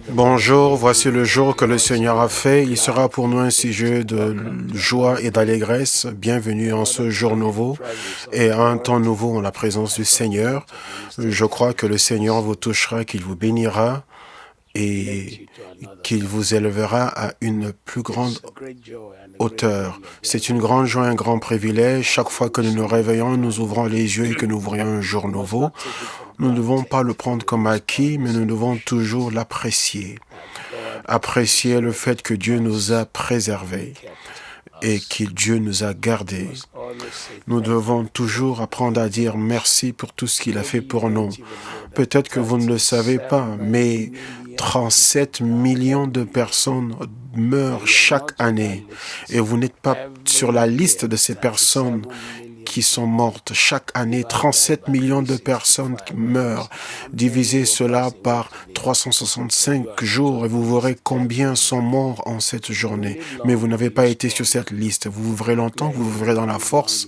Bonjour, voici le jour que le Seigneur a fait. Il sera pour nous un sujet de joie et d'allégresse. Bienvenue en ce jour nouveau et à un temps nouveau en la présence du Seigneur. Je crois que le Seigneur vous touchera, qu'il vous bénira et qu'il vous élèvera à une plus grande hauteur. C'est une grande joie, un grand privilège. Chaque fois que nous nous réveillons, nous ouvrons les yeux et que nous voyons un jour nouveau. Nous ne devons pas le prendre comme acquis, mais nous devons toujours l'apprécier. Apprécier le fait que Dieu nous a préservés et que Dieu nous a gardés. Nous devons toujours apprendre à dire merci pour tout ce qu'il a fait pour nous. Peut-être que vous ne le savez pas, mais 37 millions de personnes meurent chaque année et vous n'êtes pas sur la liste de ces personnes qui sont mortes. Chaque année, 37 millions de personnes qui meurent. Divisez cela par 365 jours et vous verrez combien sont morts en cette journée. Mais vous n'avez pas été sur cette liste. Vous vivrez longtemps, vous vivrez dans la force.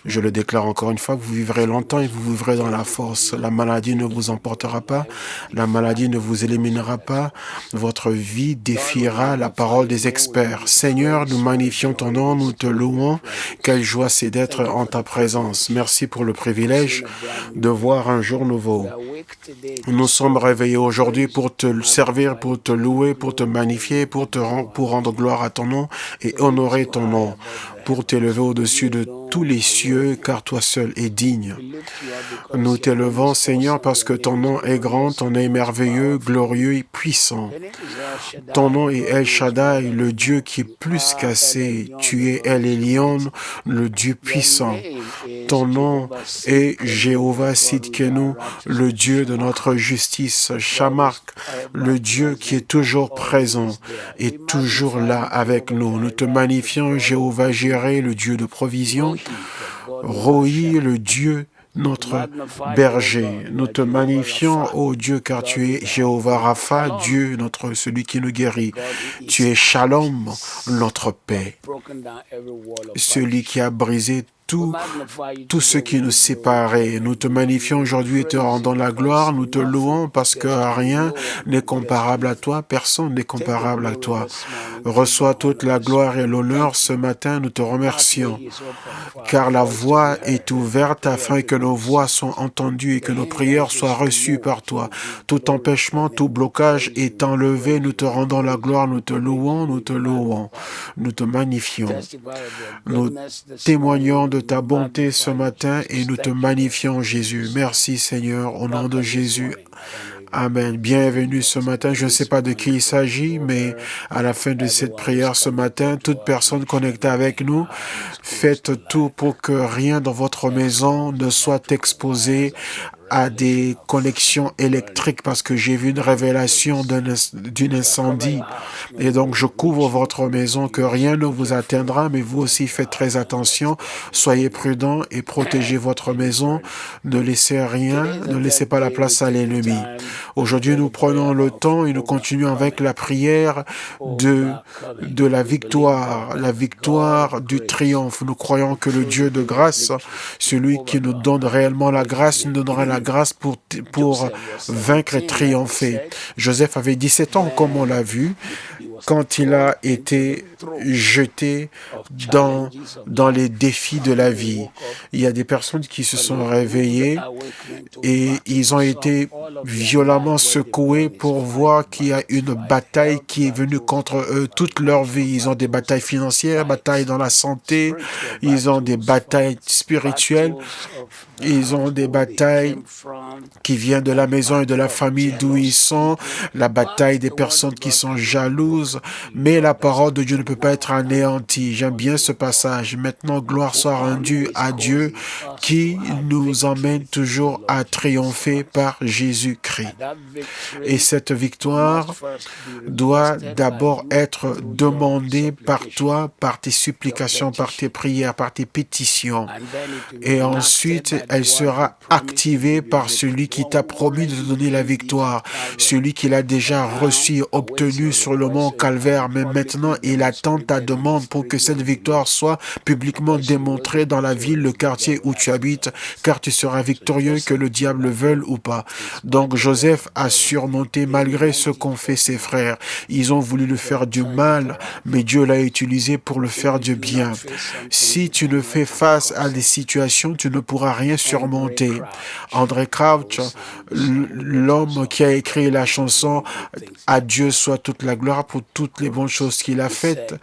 Je le déclare encore une fois, vous vivrez longtemps et vous vivrez dans la force. La maladie ne vous emportera pas. La maladie ne vous éliminera pas. Votre vie défiera la parole des experts. Seigneur, nous magnifions ton nom, nous te louons. Quelle joie c'est d'être en ta présence. Merci pour le privilège de voir un jour nouveau. Nous sommes réveillés aujourd'hui pour te servir, pour te louer, pour te magnifier, pour rendre gloire à ton nom et honorer ton nom, pour t'élever au-dessus de tous les cieux, car toi seul es digne. Nous t'élevons, Seigneur, parce que ton nom est grand, ton nom est merveilleux, glorieux et puissant. Ton nom est El Shaddai, le Dieu qui est plus qu'assez. Tu es El Elyon, le Dieu puissant. Ton nom est Jéhovah Sidkenu, le Dieu de notre justice. Shamak, le Dieu qui est toujours présent et toujours là avec nous. Nous te magnifions, Jéhovah Jireh, le Dieu de provision. Roi, le Dieu notre berger. Nous te magnifions, ô Dieu, car tu es Jéhovah Rapha, Dieu, celui qui nous guérit. Tu es Shalom, notre paix. Celui qui a brisé tout ce qui nous séparait. Nous te magnifions aujourd'hui et te rendons la gloire. Nous te louons parce que rien n'est comparable à toi. Personne n'est comparable à toi. Reçois toute la gloire et l'honneur ce matin. Nous te remercions car la voie est ouverte afin que nos voix soient entendues et que nos prières soient reçues par toi. Tout empêchement, tout blocage est enlevé. Nous te rendons la gloire. Nous te louons. Nous te louons. Nous te magnifions. Nous témoignons de ta bonté ce matin et nous te magnifions, Jésus. Merci, Seigneur, au nom de Jésus. Amen. Bienvenue ce matin. Je ne sais pas de qui il s'agit, mais à la fin de cette prière ce matin, toute personne connectée avec nous, faites tout pour que rien dans votre maison ne soit exposé à des connexions électriques parce que j'ai vu une révélation d'un incendie. Et donc, je couvre votre maison, que rien ne vous atteindra, mais vous aussi faites très attention. Soyez prudents et protégez votre maison. Ne laissez rien, ne laissez pas la place à l'ennemi. Aujourd'hui, nous prenons le temps et nous continuons avec la prière de la victoire du triomphe. Nous croyons que le Dieu de grâce, celui qui nous donne réellement la grâce, nous donnera la grâce pour vaincre et triompher. Joseph avait 17 ans, comme on l'a vu, quand il a été jeté dans les défis de la vie. Il y a des personnes qui se sont réveillées et ils ont été violemment secoués pour voir qu'il y a une bataille qui est venue contre eux toute leur vie. Ils ont des batailles financières, batailles dans la santé, ils ont des batailles spirituelles, ils ont des batailles qui viennent de la maison et de la famille d'où ils sont, la bataille des personnes qui sont jalouses, mais la parole de Dieu ne peut pas être anéantie. J'aime bien ce passage. Maintenant, gloire soit rendue à Dieu qui nous emmène toujours à triompher par Jésus-Christ. Et cette victoire doit d'abord être demandée par toi, par tes supplications, par tes prières, par tes pétitions. Et ensuite, elle sera activée par celui qui t'a promis de te donner la victoire, celui qui l'a déjà reçu, obtenu sur le mont calvaire, mais maintenant il attend ta demande pour que cette victoire soit publiquement démontrée dans la ville, le quartier où tu habites, car tu seras victorieux que le diable le veuille ou pas. Donc Joseph a surmonté malgré ce qu'ont fait ses frères. Ils ont voulu lui faire du mal, mais Dieu l'a utilisé pour le faire du bien. Si tu ne fais face à des situations, tu ne pourras rien surmonter. André Crouch, l'homme qui a écrit la chanson « À Dieu soit toute la gloire pour toutes les bonnes choses qu'il a faites »,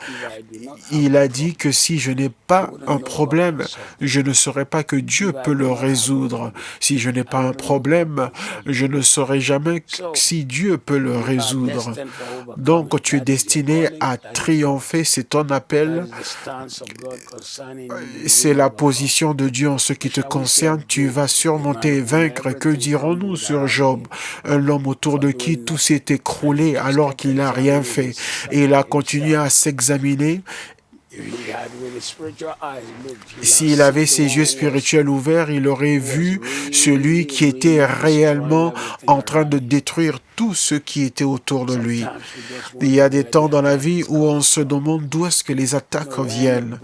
il a dit que si je n'ai pas un problème, je ne saurais pas que Dieu peut le résoudre. Si je n'ai pas un problème, je ne saurais jamais si Dieu peut le résoudre. Donc, tu es destiné à triompher, c'est ton appel. C'est la position de Dieu en ce qui te concerne. Tu vas surmonter et vaincre. Que dirons-nous sur Job? Un homme autour de qui tout s'est écroulé alors qu'il n'a rien fait. Et il a continué à s'examiner. S'il avait ses yeux spirituels ouverts, il aurait vu celui qui était réellement en train de détruire tout ce qui était autour de lui. Il y a des temps dans la vie où on se demande d'où est-ce que les attaques viennent.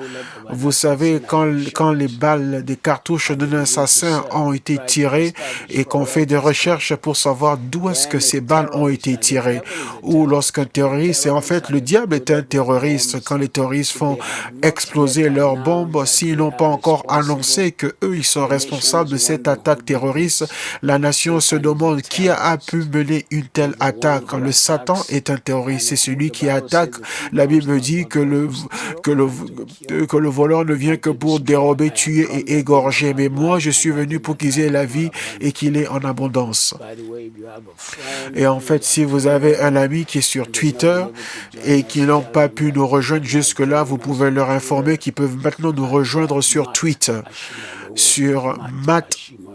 Vous savez, quand les balles des cartouches d'un assassin ont été tirées et qu'on fait des recherches pour savoir d'où est-ce que ces balles ont été tirées, ou lorsqu'un terroriste, et en fait le diable est un terroriste, quand les terroristes font exploser leurs bombes, s'ils n'ont pas encore annoncé que eux ils sont responsables de cette attaque terroriste, la nation se demande qui a pu mener une telle attaque. Le Satan est un terroriste, c'est celui qui attaque. La Bible dit que le voleur ne vient que pour dérober, tuer et égorger. Mais moi, je suis venu pour qu'ils aient la vie et qu'il ait en abondance. Et en fait, si vous avez un ami qui est sur Twitter et qui n'ont pas pu nous rejoindre jusque-là, vous pouvez leur informer qu'ils peuvent maintenant nous rejoindre sur Twitter, sur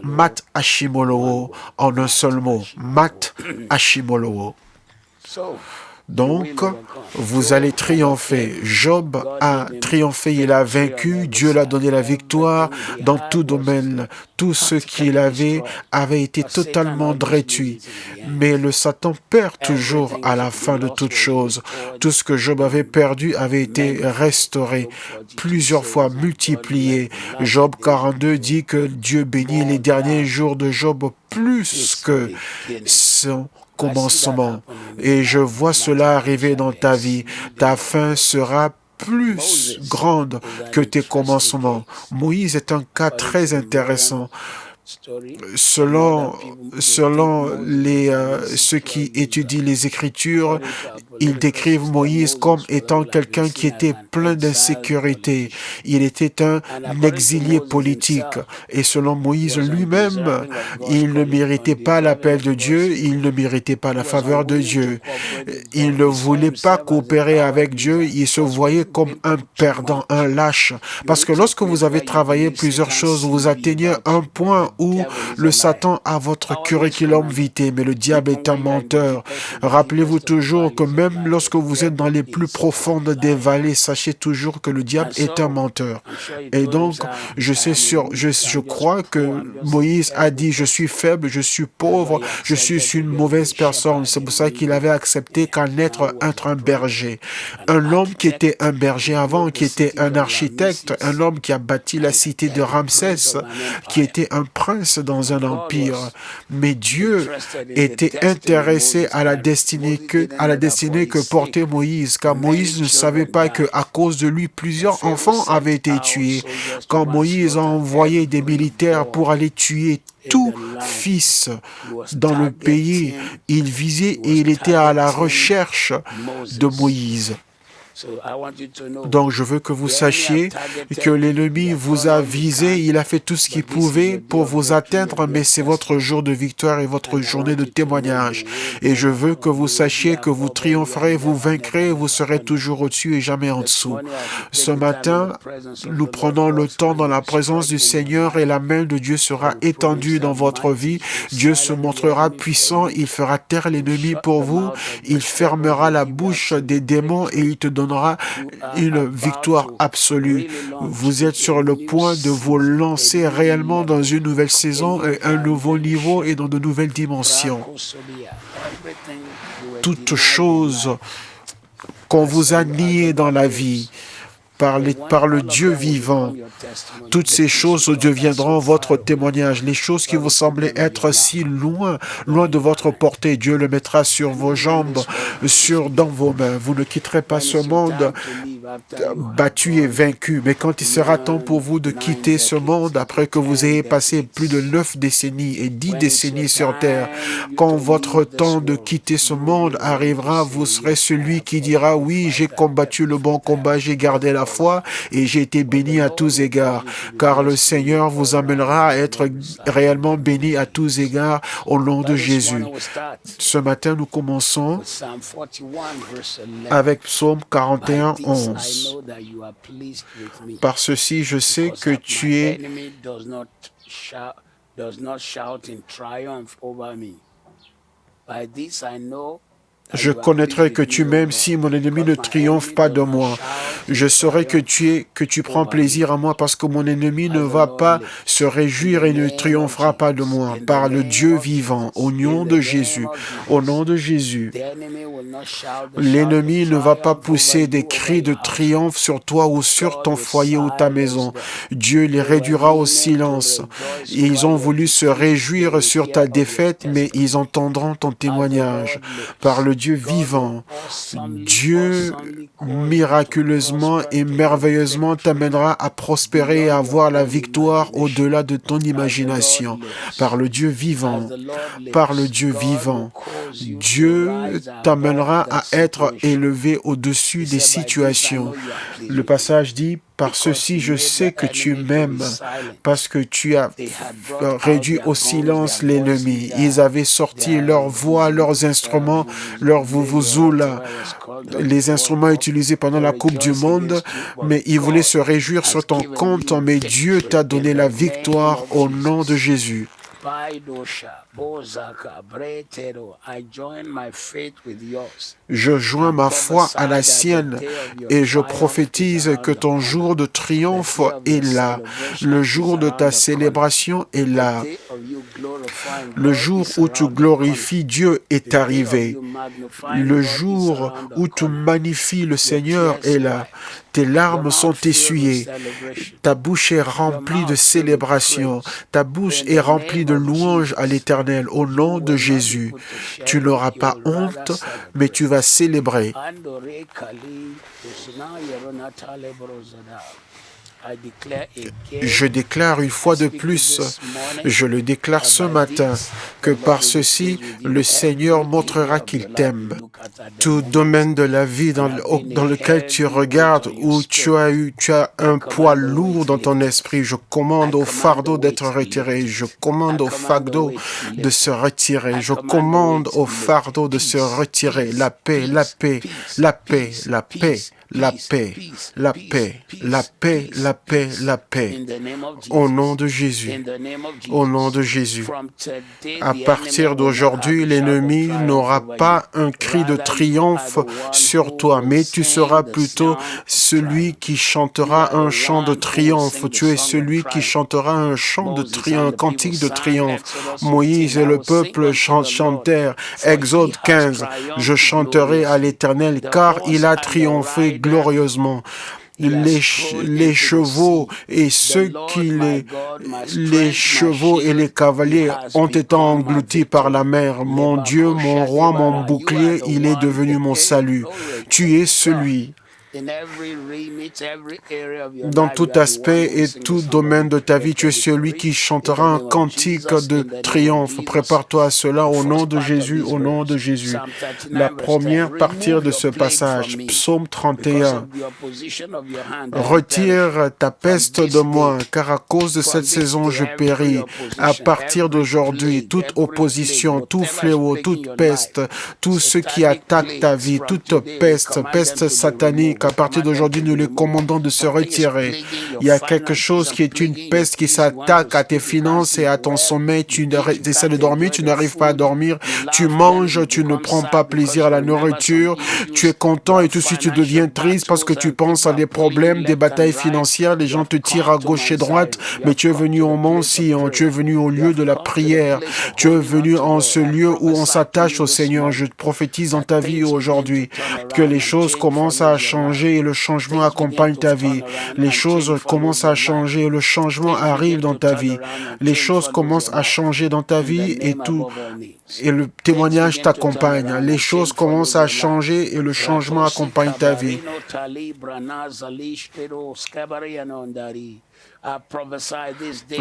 Matt Ashimolowo, en un seul mot, Matt Ashimolowo. Donc, vous allez triompher. Job a triomphé, il a vaincu, Dieu l'a donné la victoire dans tout domaine. Tout ce qu'il avait été totalement détruit. Mais le Satan perd toujours à la fin de toute chose. Tout ce que Job avait perdu avait été restauré, plusieurs fois multiplié. Job 42 dit que Dieu bénit les derniers jours de Job plus que son commencement. Et je vois cela arriver dans ta vie. Ta fin sera plus grande que tes commencements. Moïse est un cas très intéressant. Selon ceux qui étudient les Écritures, ils décrivent Moïse comme étant quelqu'un qui était plein d'insécurité. Il était un exilé politique. Et selon Moïse lui-même, il ne méritait pas l'appel de Dieu, il ne méritait pas la faveur de Dieu. Il ne voulait pas coopérer avec Dieu, il se voyait comme un perdant, un lâche. Parce que lorsque vous avez travaillé plusieurs choses, vous atteignez un point où le Satan a votre curriculum vitae, mais le diable est un menteur. Rappelez-vous toujours que même lorsque vous êtes dans les plus profondes des vallées, sachez toujours que le diable est un menteur. Et donc, je crois que Moïse a dit, je suis faible, je suis pauvre, je suis une mauvaise personne. C'est pour ça qu'il avait accepté qu'un être un berger. Un homme qui était un berger avant, qui était un architecte, un homme qui a bâti la cité de Ramsès, qui était un prince dans un empire. Mais Dieu était intéressé à la destinée que portait Moïse, car Moïse ne savait pas qu'à cause de lui, plusieurs enfants avaient été tués. Quand Moïse a envoyé des militaires pour aller tuer tout fils dans le pays, il visait et il était à la recherche de Moïse. Donc, je veux que vous sachiez que l'ennemi vous a visé, il a fait tout ce qu'il pouvait pour vous atteindre, mais c'est votre jour de victoire et votre journée de témoignage. Et je veux que vous sachiez que vous triompherez, vous vaincrez, vous serez toujours au-dessus et jamais en dessous. Ce matin, nous prenons le temps dans la présence du Seigneur et la main de Dieu sera étendue dans votre vie. Dieu se montrera puissant, il fera taire l'ennemi pour vous, il fermera la bouche des démons et il te donnera une victoire absolue. Vous êtes sur le point de vous lancer réellement dans une nouvelle saison, et un nouveau niveau et dans de nouvelles dimensions. Toute chose qu'on vous a nié dans la vie. Par le Dieu vivant, toutes ces choses deviendront votre témoignage. Les choses qui vous semblaient être si loin de votre portée, Dieu le mettra sur vos jambes, dans vos mains. Vous ne quitterez pas ce monde battu et vaincu. Mais quand il sera temps pour vous de quitter ce monde, après que vous ayez passé plus de 9 décennies et 10 décennies sur terre, quand votre temps de quitter ce monde arrivera, vous serez celui qui dira: oui, j'ai combattu le bon combat, j'ai gardé la foi et j'ai été béni à tous égards, car le Seigneur vous amènera à être réellement béni à tous égards au nom de Jésus. Ce matin, nous commençons avec Psaume 41, 11. Par ceci, je sais que tu es Je connaîtrai que tu m'aimes si mon ennemi ne triomphe pas de moi. Je saurai que tu prends plaisir à moi parce que mon ennemi ne va pas se réjouir et ne triomphera pas de moi. Par le Dieu vivant, au nom de Jésus, au nom de Jésus, l'ennemi ne va pas pousser des cris de triomphe sur toi ou sur ton foyer ou ta maison. Dieu les réduira au silence. Ils ont voulu se réjouir sur ta défaite, mais ils entendront ton témoignage. Par le Dieu vivant, Dieu miraculeusement et merveilleusement t'amènera à prospérer et à avoir la victoire au-delà de ton imagination. Par le Dieu vivant, par le Dieu vivant, Dieu t'amènera à être élevé au-dessus des situations. Le passage dit: par ceci, je sais que tu m'aimes, parce que tu as réduit au silence l'ennemi. Ils avaient sorti leur voix, leurs instruments, leur vuvuzela, les instruments utilisés pendant la Coupe du Monde, mais ils voulaient se réjouir sur ton compte, mais Dieu t'a donné la victoire au nom de Jésus. Je joins ma foi à la sienne et je prophétise que ton jour de triomphe est là. Le jour de ta célébration est là. Le jour où tu glorifies Dieu est arrivé. Le jour où tu magnifies le Seigneur est là. Tes larmes sont essuyées. Ta bouche est remplie de célébration. Ta bouche est remplie de louanges à l'Éternel au nom de Jésus. Tu n'auras pas honte, mais tu vas célébrer. Je déclare une fois de plus, je le déclare ce matin, que par ceci, le Seigneur montrera qu'il t'aime. Tout domaine de la vie dans lequel tu regardes, où tu as un poids lourd dans ton esprit, je commande au fardeau d'être retiré, je commande au fardeau de se retirer, je commande au fardeau de se retirer. La paix, la paix, la paix, la paix. La paix, la paix, la paix, la paix, la paix. Au nom de Jésus, au nom de Jésus. À partir d'aujourd'hui, l'ennemi n'aura pas un cri de triomphe sur toi, mais tu seras plutôt celui qui chantera un chant de triomphe. Tu es celui qui chantera un chant de triomphe, un cantique de triomphe. Moïse et le peuple chantèrent. Exode 15. Je chanterai à l'Éternel, car il a triomphé glorieusement. Les chevaux et les chevaux et les cavaliers ont été engloutis par la mer. Mon Dieu, mon roi, mon bouclier, il est devenu mon salut. Tu es celui. Dans tout aspect et tout domaine de ta vie, tu es celui qui chantera un cantique de triomphe. Prépare-toi à cela au nom de Jésus, au nom de Jésus. La première partie de ce passage, Psaume 31. Retire ta peste de moi, car à cause de cette saison, je péris. À partir d'aujourd'hui, toute opposition, tout fléau, toute peste, tout ce qui attaque ta vie, toute peste satanique, qu'à partir d'aujourd'hui, nous les commandons de se retirer. Il y a quelque chose qui est une peste qui s'attaque à tes finances et à ton sommeil. Tu essaies de dormir, tu n'arrives pas à dormir. Tu manges, tu ne prends pas plaisir à la nourriture. Tu es content et tout de suite tu deviens triste parce que tu penses à des problèmes, des batailles financières. Les gens te tirent à gauche et droite, mais tu es venu au Mont Sion. Tu es venu au lieu de la prière. Tu es venu en ce lieu où on s'attache au Seigneur. Je prophétise dans ta vie aujourd'hui que les choses commencent à changer et le changement accompagne ta vie. Les choses commencent à changer et le changement arrive dans ta vie. Les choses commencent à changer dans ta vie et le témoignage t'accompagne. Les choses commencent à changer et le changement accompagne ta vie.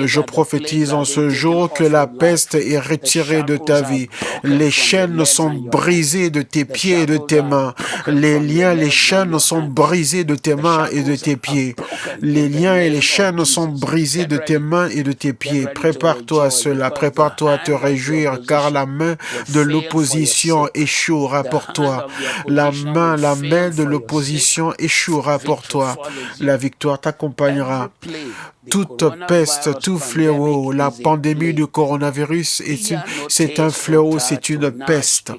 Je prophétise en ce jour que la peste est retirée de ta vie. Les chaînes sont brisées de tes pieds et de tes mains. Les liens, les chaînes sont brisées de tes mains et de tes pieds. Les liens et les chaînes sont brisées de tes mains et de tes pieds. Prépare-toi à cela, prépare-toi à te réjouir, car la main de l'opposition échouera pour toi. La main de l'opposition échouera pour toi. La victoire t'accompagnera. Toute peste, tout fléau, la pandémie du coronavirus, c'est un fléau, c'est une peste.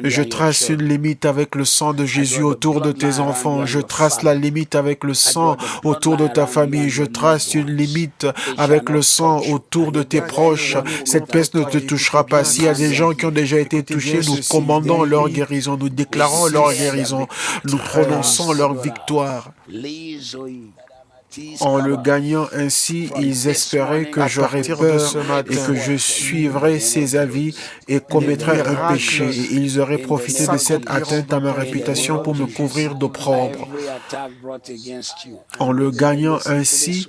Je trace une limite avec le sang de Jésus autour de tes enfants. Je trace la limite avec le sang autour de ta famille. Je trace une limite avec le sang autour de tes proches. Cette peste ne te touchera pas. S'il y a des gens qui ont déjà été touchés, nous commandons leur guérison. Nous déclarons leur guérison. Nous prononçons leur victoire. En le gagnant ainsi, ils espéraient que j'aurais peur et que je suivrais ses avis et commettrais un péché. Et ils auraient profité de cette atteinte à ma réputation pour me couvrir d'opprobre. En le gagnant ainsi,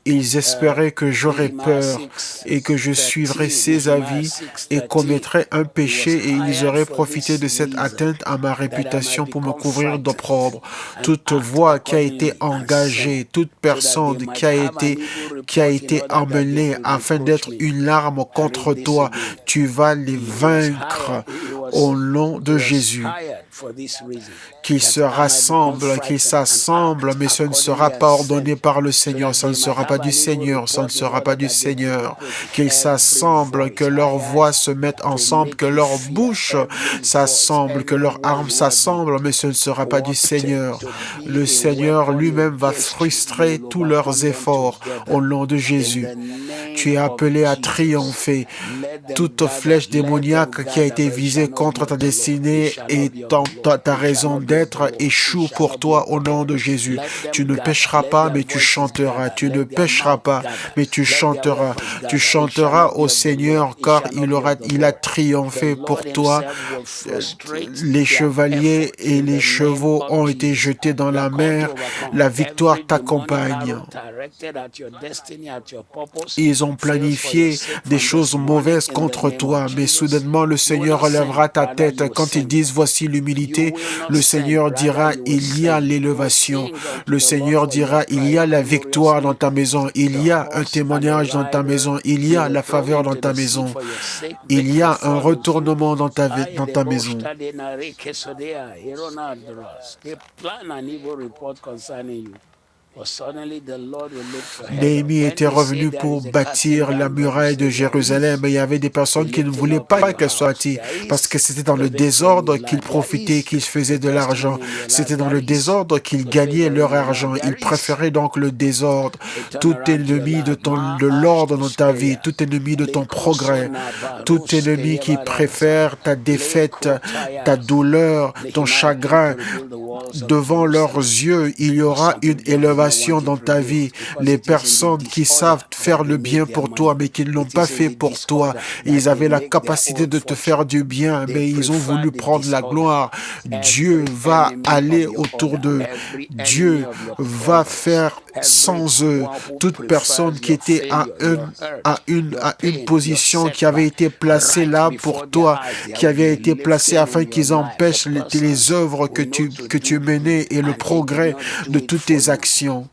ils espéraient que j'aurais peur et que je suivrais ses avis et commettrais un péché et ils auraient profité de cette atteinte à ma réputation pour me couvrir d'opprobre. Toute voix qui a été engagée, toute personne qui a été emmenée afin d'être une larme contre toi, tu vas les vaincre au nom de Jésus. Qu'ils se rassemblent, qu'ils s'assemblent, mais ce ne sera pas ordonné par le Seigneur, ça ne sera pas du Seigneur, ça ne sera pas du Seigneur. Qu'ils s'assemblent, que leurs voix se mettent ensemble, que leurs bouches s'assemblent, que leurs armes s'assemblent, mais ce ne sera pas du Seigneur. Le Seigneur lui-même va frustrer tous leurs efforts au nom de Jésus. Tu es appelé à triompher. Toute flèche démoniaque qui a été visée contre ta destinée et ta raison d'être échoue pour toi au nom de Jésus. Tu ne pécheras pas, mais tu chanteras. Tu ne pécheras pas, mais tu chanteras. Tu chanteras au Seigneur, car il a triomphé pour toi. Les chevaliers et les chevaux ont été jetés dans la mer. La victoire t'accompagne. Ils ont planifié des choses mauvaises contre toi, mais soudainement le Seigneur relèvera ta tête. Quand ils disent voici l'humilité, le Seigneur dira il y a l'élévation. Le Seigneur dira il y a la victoire dans ta maison, il y a un témoignage dans ta maison, il y a la faveur dans ta maison, il y a un retournement dans ta maison. Néhémie était revenu pour bâtir la muraille de Jérusalem. Il y avait des personnes qui ne voulaient pas qu'elle soit bâtie parce que c'était dans le désordre qu'ils profitaient, qu'ils faisaient de l'argent. C'était dans le désordre qu'ils gagnaient leur argent. Ils préféraient donc le désordre. Tout ennemi de l'ordre dans ta vie, tout ennemi de ton progrès, tout ennemi qui préfère ta défaite, ta douleur, ton chagrin, devant leurs yeux, il y aura une élévation dans ta vie. Les personnes qui savent faire le bien pour toi, mais qui ne l'ont pas fait pour toi, ils avaient la capacité de te faire du bien, mais ils ont voulu prendre la gloire. Dieu va aller autour d'eux. Dieu va faire sans eux. Toute personne qui était à une position qui avait été placée là pour toi, qui avait été placée afin qu'ils empêchent les œuvres que tu mener et le progrès de toutes tes actions.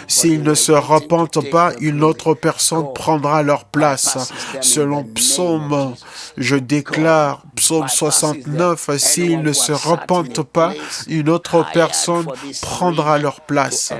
S'ils ne se repentent pas, une autre personne prendra leur place. Selon Psaume, je déclare, Psaume 69, s'ils ne se repentent pas, une autre personne prendra leur place.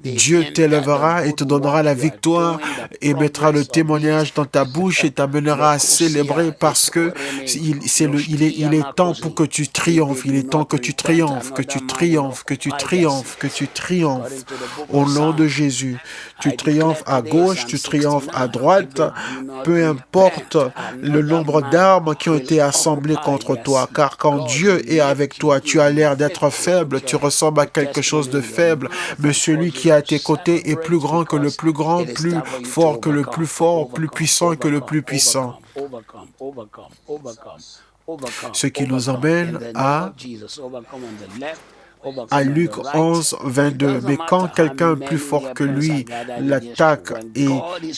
Dieu t'élèvera et te donnera la victoire et mettra le témoignage dans ta bouche et t'amènera à célébrer parce que il est temps pour que tu triomphes. Il est temps que tu triomphes, que tu triomphes, que tu triomphes, que tu triomphes. Au nom de Jésus, tu triomphes à gauche, tu triomphes à droite, peu importe le nombre d'armes qui ont été assemblées contre toi, car quand Dieu est avec toi, tu as l'air d'être faible, tu ressembles à quelque chose de faible, mais celui qui est à tes côtés est plus grand que le plus grand, plus fort que le plus fort, plus puissant que le plus puissant. Ce qui nous emmène à Luc 11, 22. Mais quand quelqu'un plus fort que lui l'attaque et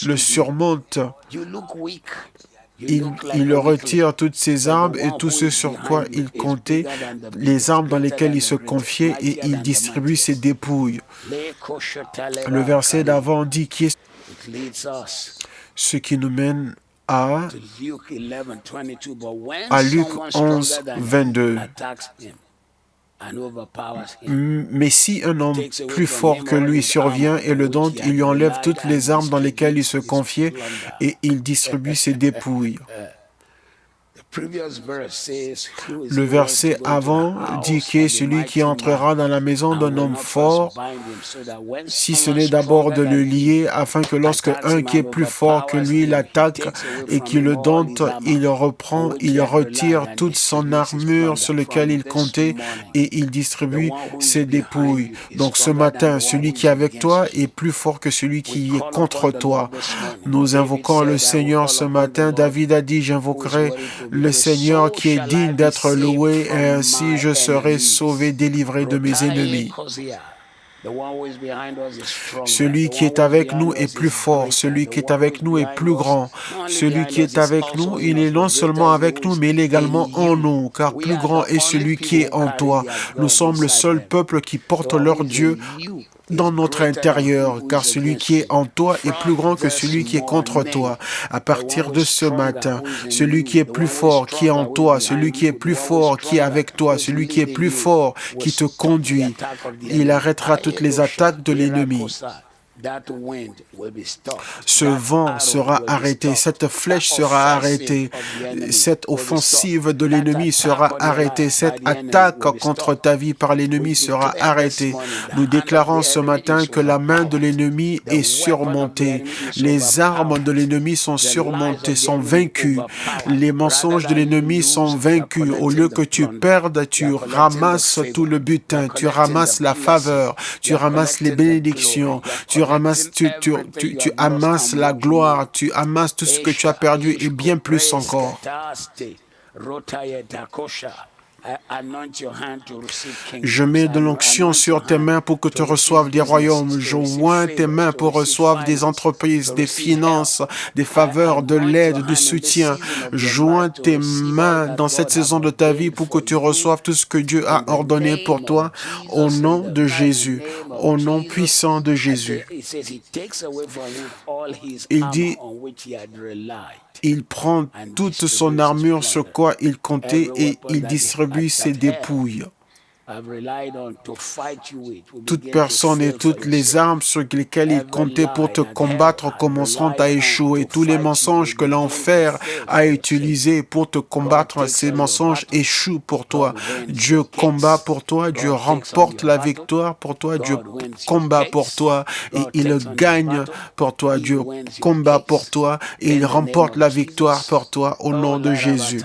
le surmonte, il retire toutes ses armes et tout ce sur quoi il comptait, les armes dans lesquelles il se confiait, et il distribue ses dépouilles. Le verset d'avant dit qui est ce qui nous mène à Luc 11, 22. Mais si un homme plus fort que lui survient et le dompte, il lui enlève toutes les armes dans lesquelles il se confiait et il distribue ses dépouilles. Le verset avant dit que celui qui entrera dans la maison d'un homme fort, si ce n'est d'abord de le lier, afin que lorsque un qui est plus fort que lui l'attaque et qui le dompte, il retire toute son armure sur laquelle il comptait et il distribue ses dépouilles. Donc ce matin, celui qui est avec toi est plus fort que celui qui est contre toi. Nous invoquons le Seigneur ce matin. David a dit, j'invoquerai le Seigneur qui est digne d'être loué, et ainsi je serai sauvé, délivré de mes ennemis. Celui qui est avec nous est plus fort, celui qui est avec nous est plus grand. Celui qui est avec nous, il est non seulement avec nous, mais il est également en nous, car plus grand est celui qui est en toi. Nous sommes le seul peuple qui porte leur Dieu dans notre intérieur, car celui qui est en toi est plus grand que celui qui est contre toi. À partir de ce matin, celui qui est plus fort, qui est en toi, celui qui est plus fort, qui est avec toi, celui qui est plus fort, qui te conduit, il arrêtera toutes les attaques de l'ennemi. Ce vent sera arrêté, cette flèche sera arrêtée, cette offensive de l'ennemi sera arrêtée, cette attaque contre ta vie par l'ennemi sera arrêtée. Nous déclarons ce matin que la main de l'ennemi est surmontée, les armes de l'ennemi sont surmontées, sont vaincues, les mensonges de l'ennemi sont vaincus. Au lieu que tu perdes, tu ramasses tout le butin, tu ramasses la faveur, tu ramasses les bénédictions, tu amasses la gloire, tu amasses tout ce que tu as perdu et bien plus encore. Je mets de l'onction sur tes mains pour que tu reçoives des royaumes. Je oins tes mains pour recevoir des entreprises, des finances, des faveurs, de l'aide, du soutien. Joins tes mains dans cette saison de ta vie pour que tu reçoives tout ce que Dieu a ordonné pour toi au nom de Jésus, au nom puissant de Jésus. Il dit, il prend toute son armure sur quoi il comptait et il distribue ses dépouilles. Toute personne et toutes les armes sur lesquelles il comptait pour te combattre commenceront à échouer. Tous les mensonges que l'enfer a utilisés pour te combattre, ces mensonges échouent pour toi. Dieu combat pour toi, Dieu remporte la victoire pour toi, Dieu combat pour toi et il gagne pour toi. Dieu combat pour toi et il remporte la victoire pour toi au nom de Jésus.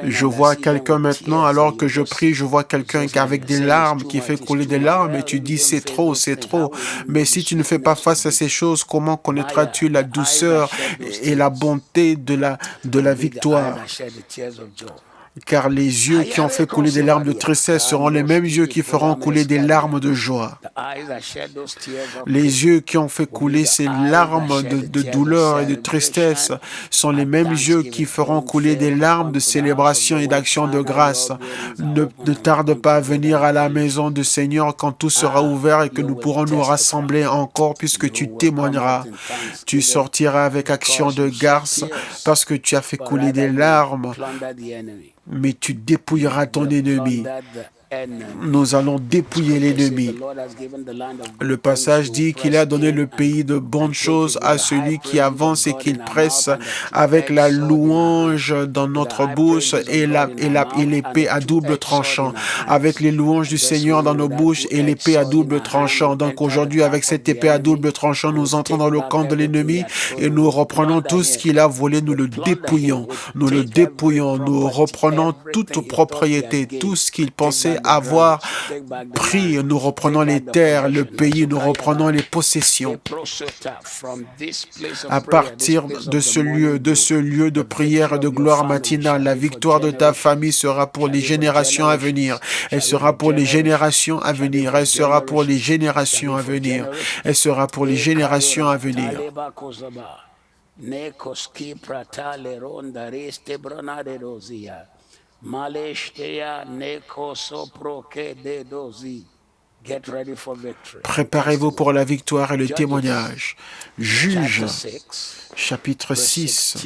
Je vois quelqu'un maintenant, alors que je prie, je vois quelqu'un avec des larmes, qui fait couler des larmes, et tu dis c'est trop, c'est trop. Mais si tu ne fais pas face à ces choses, comment connaîtras-tu la douceur et la bonté de la victoire? car les yeux qui ont fait couler des larmes de tristesse seront les mêmes yeux qui feront couler des larmes de joie. Les yeux qui ont fait couler ces larmes de douleur et de tristesse sont les mêmes yeux qui feront couler des larmes de célébration et d'action de grâce. Ne tarde pas à venir à la maison du Seigneur quand tout sera ouvert et que nous pourrons nous rassembler encore puisque tu témoigneras. Tu sortiras avec action de grâce parce que tu as fait couler des larmes, mais tu dépouilleras ton ennemi. Nous allons dépouiller l'ennemi. Le passage dit qu'il a donné le pays de bonnes choses à celui qui avance et qu'il presse avec la louange dans notre bouche et l'épée à double tranchant. Avec les louanges du Seigneur dans nos bouches et l'épée à double tranchant. Donc aujourd'hui, avec cette épée à double tranchant, nous entrons dans le camp de l'ennemi et nous reprenons tout ce qu'il a volé, nous le dépouillons. Nous le dépouillons, nous reprenons toute propriété, tout ce qu'il pensait avoir pris, nous reprenons les terres, le pays, nous reprenons les possessions. À partir de ce lieu de prière et de gloire matinale, la victoire de ta famille sera pour les générations à venir. Elle sera pour les générations à venir. Elle sera pour les générations à venir. Elle sera pour les générations à venir. Préparez-vous pour la victoire et le témoignage. Juge, chapitre 6,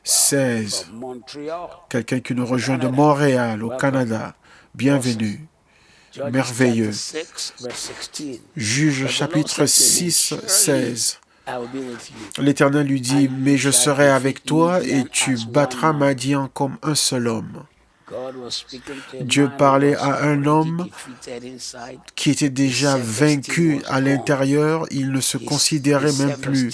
16. Quelqu'un qui nous rejoint de Montréal, au Canada. Bienvenue. Merveilleux. Juge, chapitre 6, 16. L'Éternel lui dit, « Mais je serai avec toi et tu battras Madian comme un seul homme. » Dieu parlait à un homme qui était déjà vaincu à l'intérieur. Il ne se considérait même plus.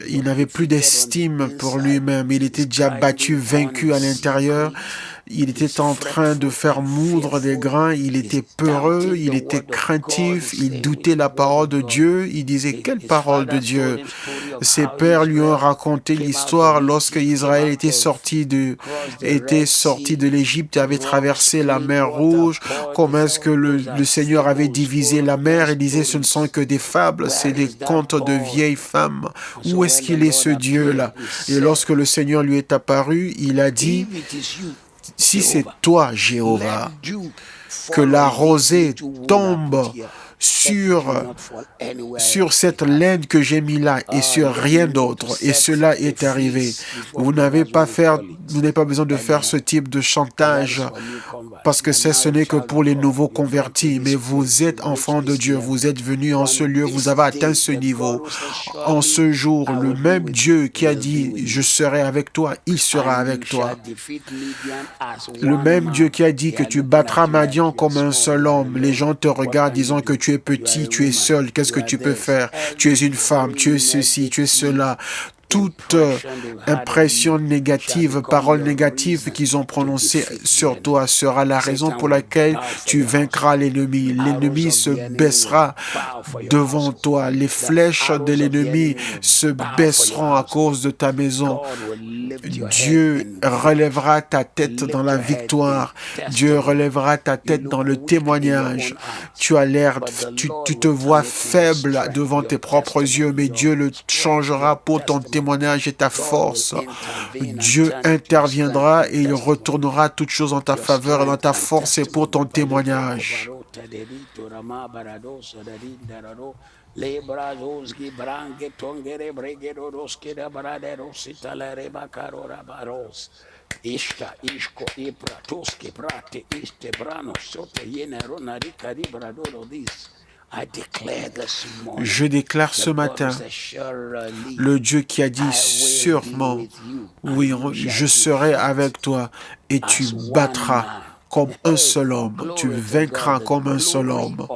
Il n'avait plus d'estime pour lui-même. Il était déjà battu, vaincu à l'intérieur. Il était en train de faire moudre des grains, il était peureux, il était craintif, il doutait la parole de Dieu, il disait « Quelle parole de Dieu ?» Ses pères lui ont raconté l'histoire lorsque Israël était sorti de l'Égypte et avait traversé la mer Rouge, comment est-ce que le Seigneur avait divisé la mer. Il disait « Ce ne sont que des fables, c'est des contes de vieilles femmes. Où est-ce qu'il est ce Dieu-là » Et lorsque le Seigneur lui est apparu, il a dit « Si c'est toi, Jéhovah, que la rosée tombe sur cette laine que j'ai mis là et sur rien d'autre. Et cela est arrivé. Vous n'avez pas besoin de faire ce type de chantage parce que ce n'est que pour les nouveaux convertis. Mais vous êtes enfants de Dieu. Vous êtes venus en ce lieu. Vous avez atteint ce niveau. En ce jour, le même Dieu qui a dit « Je serai avec toi », il sera avec toi. Le même Dieu qui a dit que tu battras Madian comme un seul homme. Les gens te regardent disant que tu es petit, tu es seul, qu'est-ce que tu peux faire? Tu es une femme, tu es ceci, tu es cela. Toute impression négative, parole négative qu'ils ont prononcée sur toi sera la raison pour laquelle tu vaincras l'ennemi. L'ennemi se baissera devant toi. Les flèches de l'ennemi se baisseront à cause de ta maison. Dieu relèvera ta tête dans la victoire. Dieu relèvera ta tête dans le témoignage. Tu as l'air, tu te vois faible devant tes propres yeux, mais Dieu le changera pour ton témoignage et ta force. Dieu interviendra et il retournera toutes choses en ta faveur et dans ta force et pour ton témoignage. Je déclare ce matin, le Dieu qui a dit sûrement, oui, je serai avec toi et tu battras comme un seul homme, tu vaincras comme un seul homme.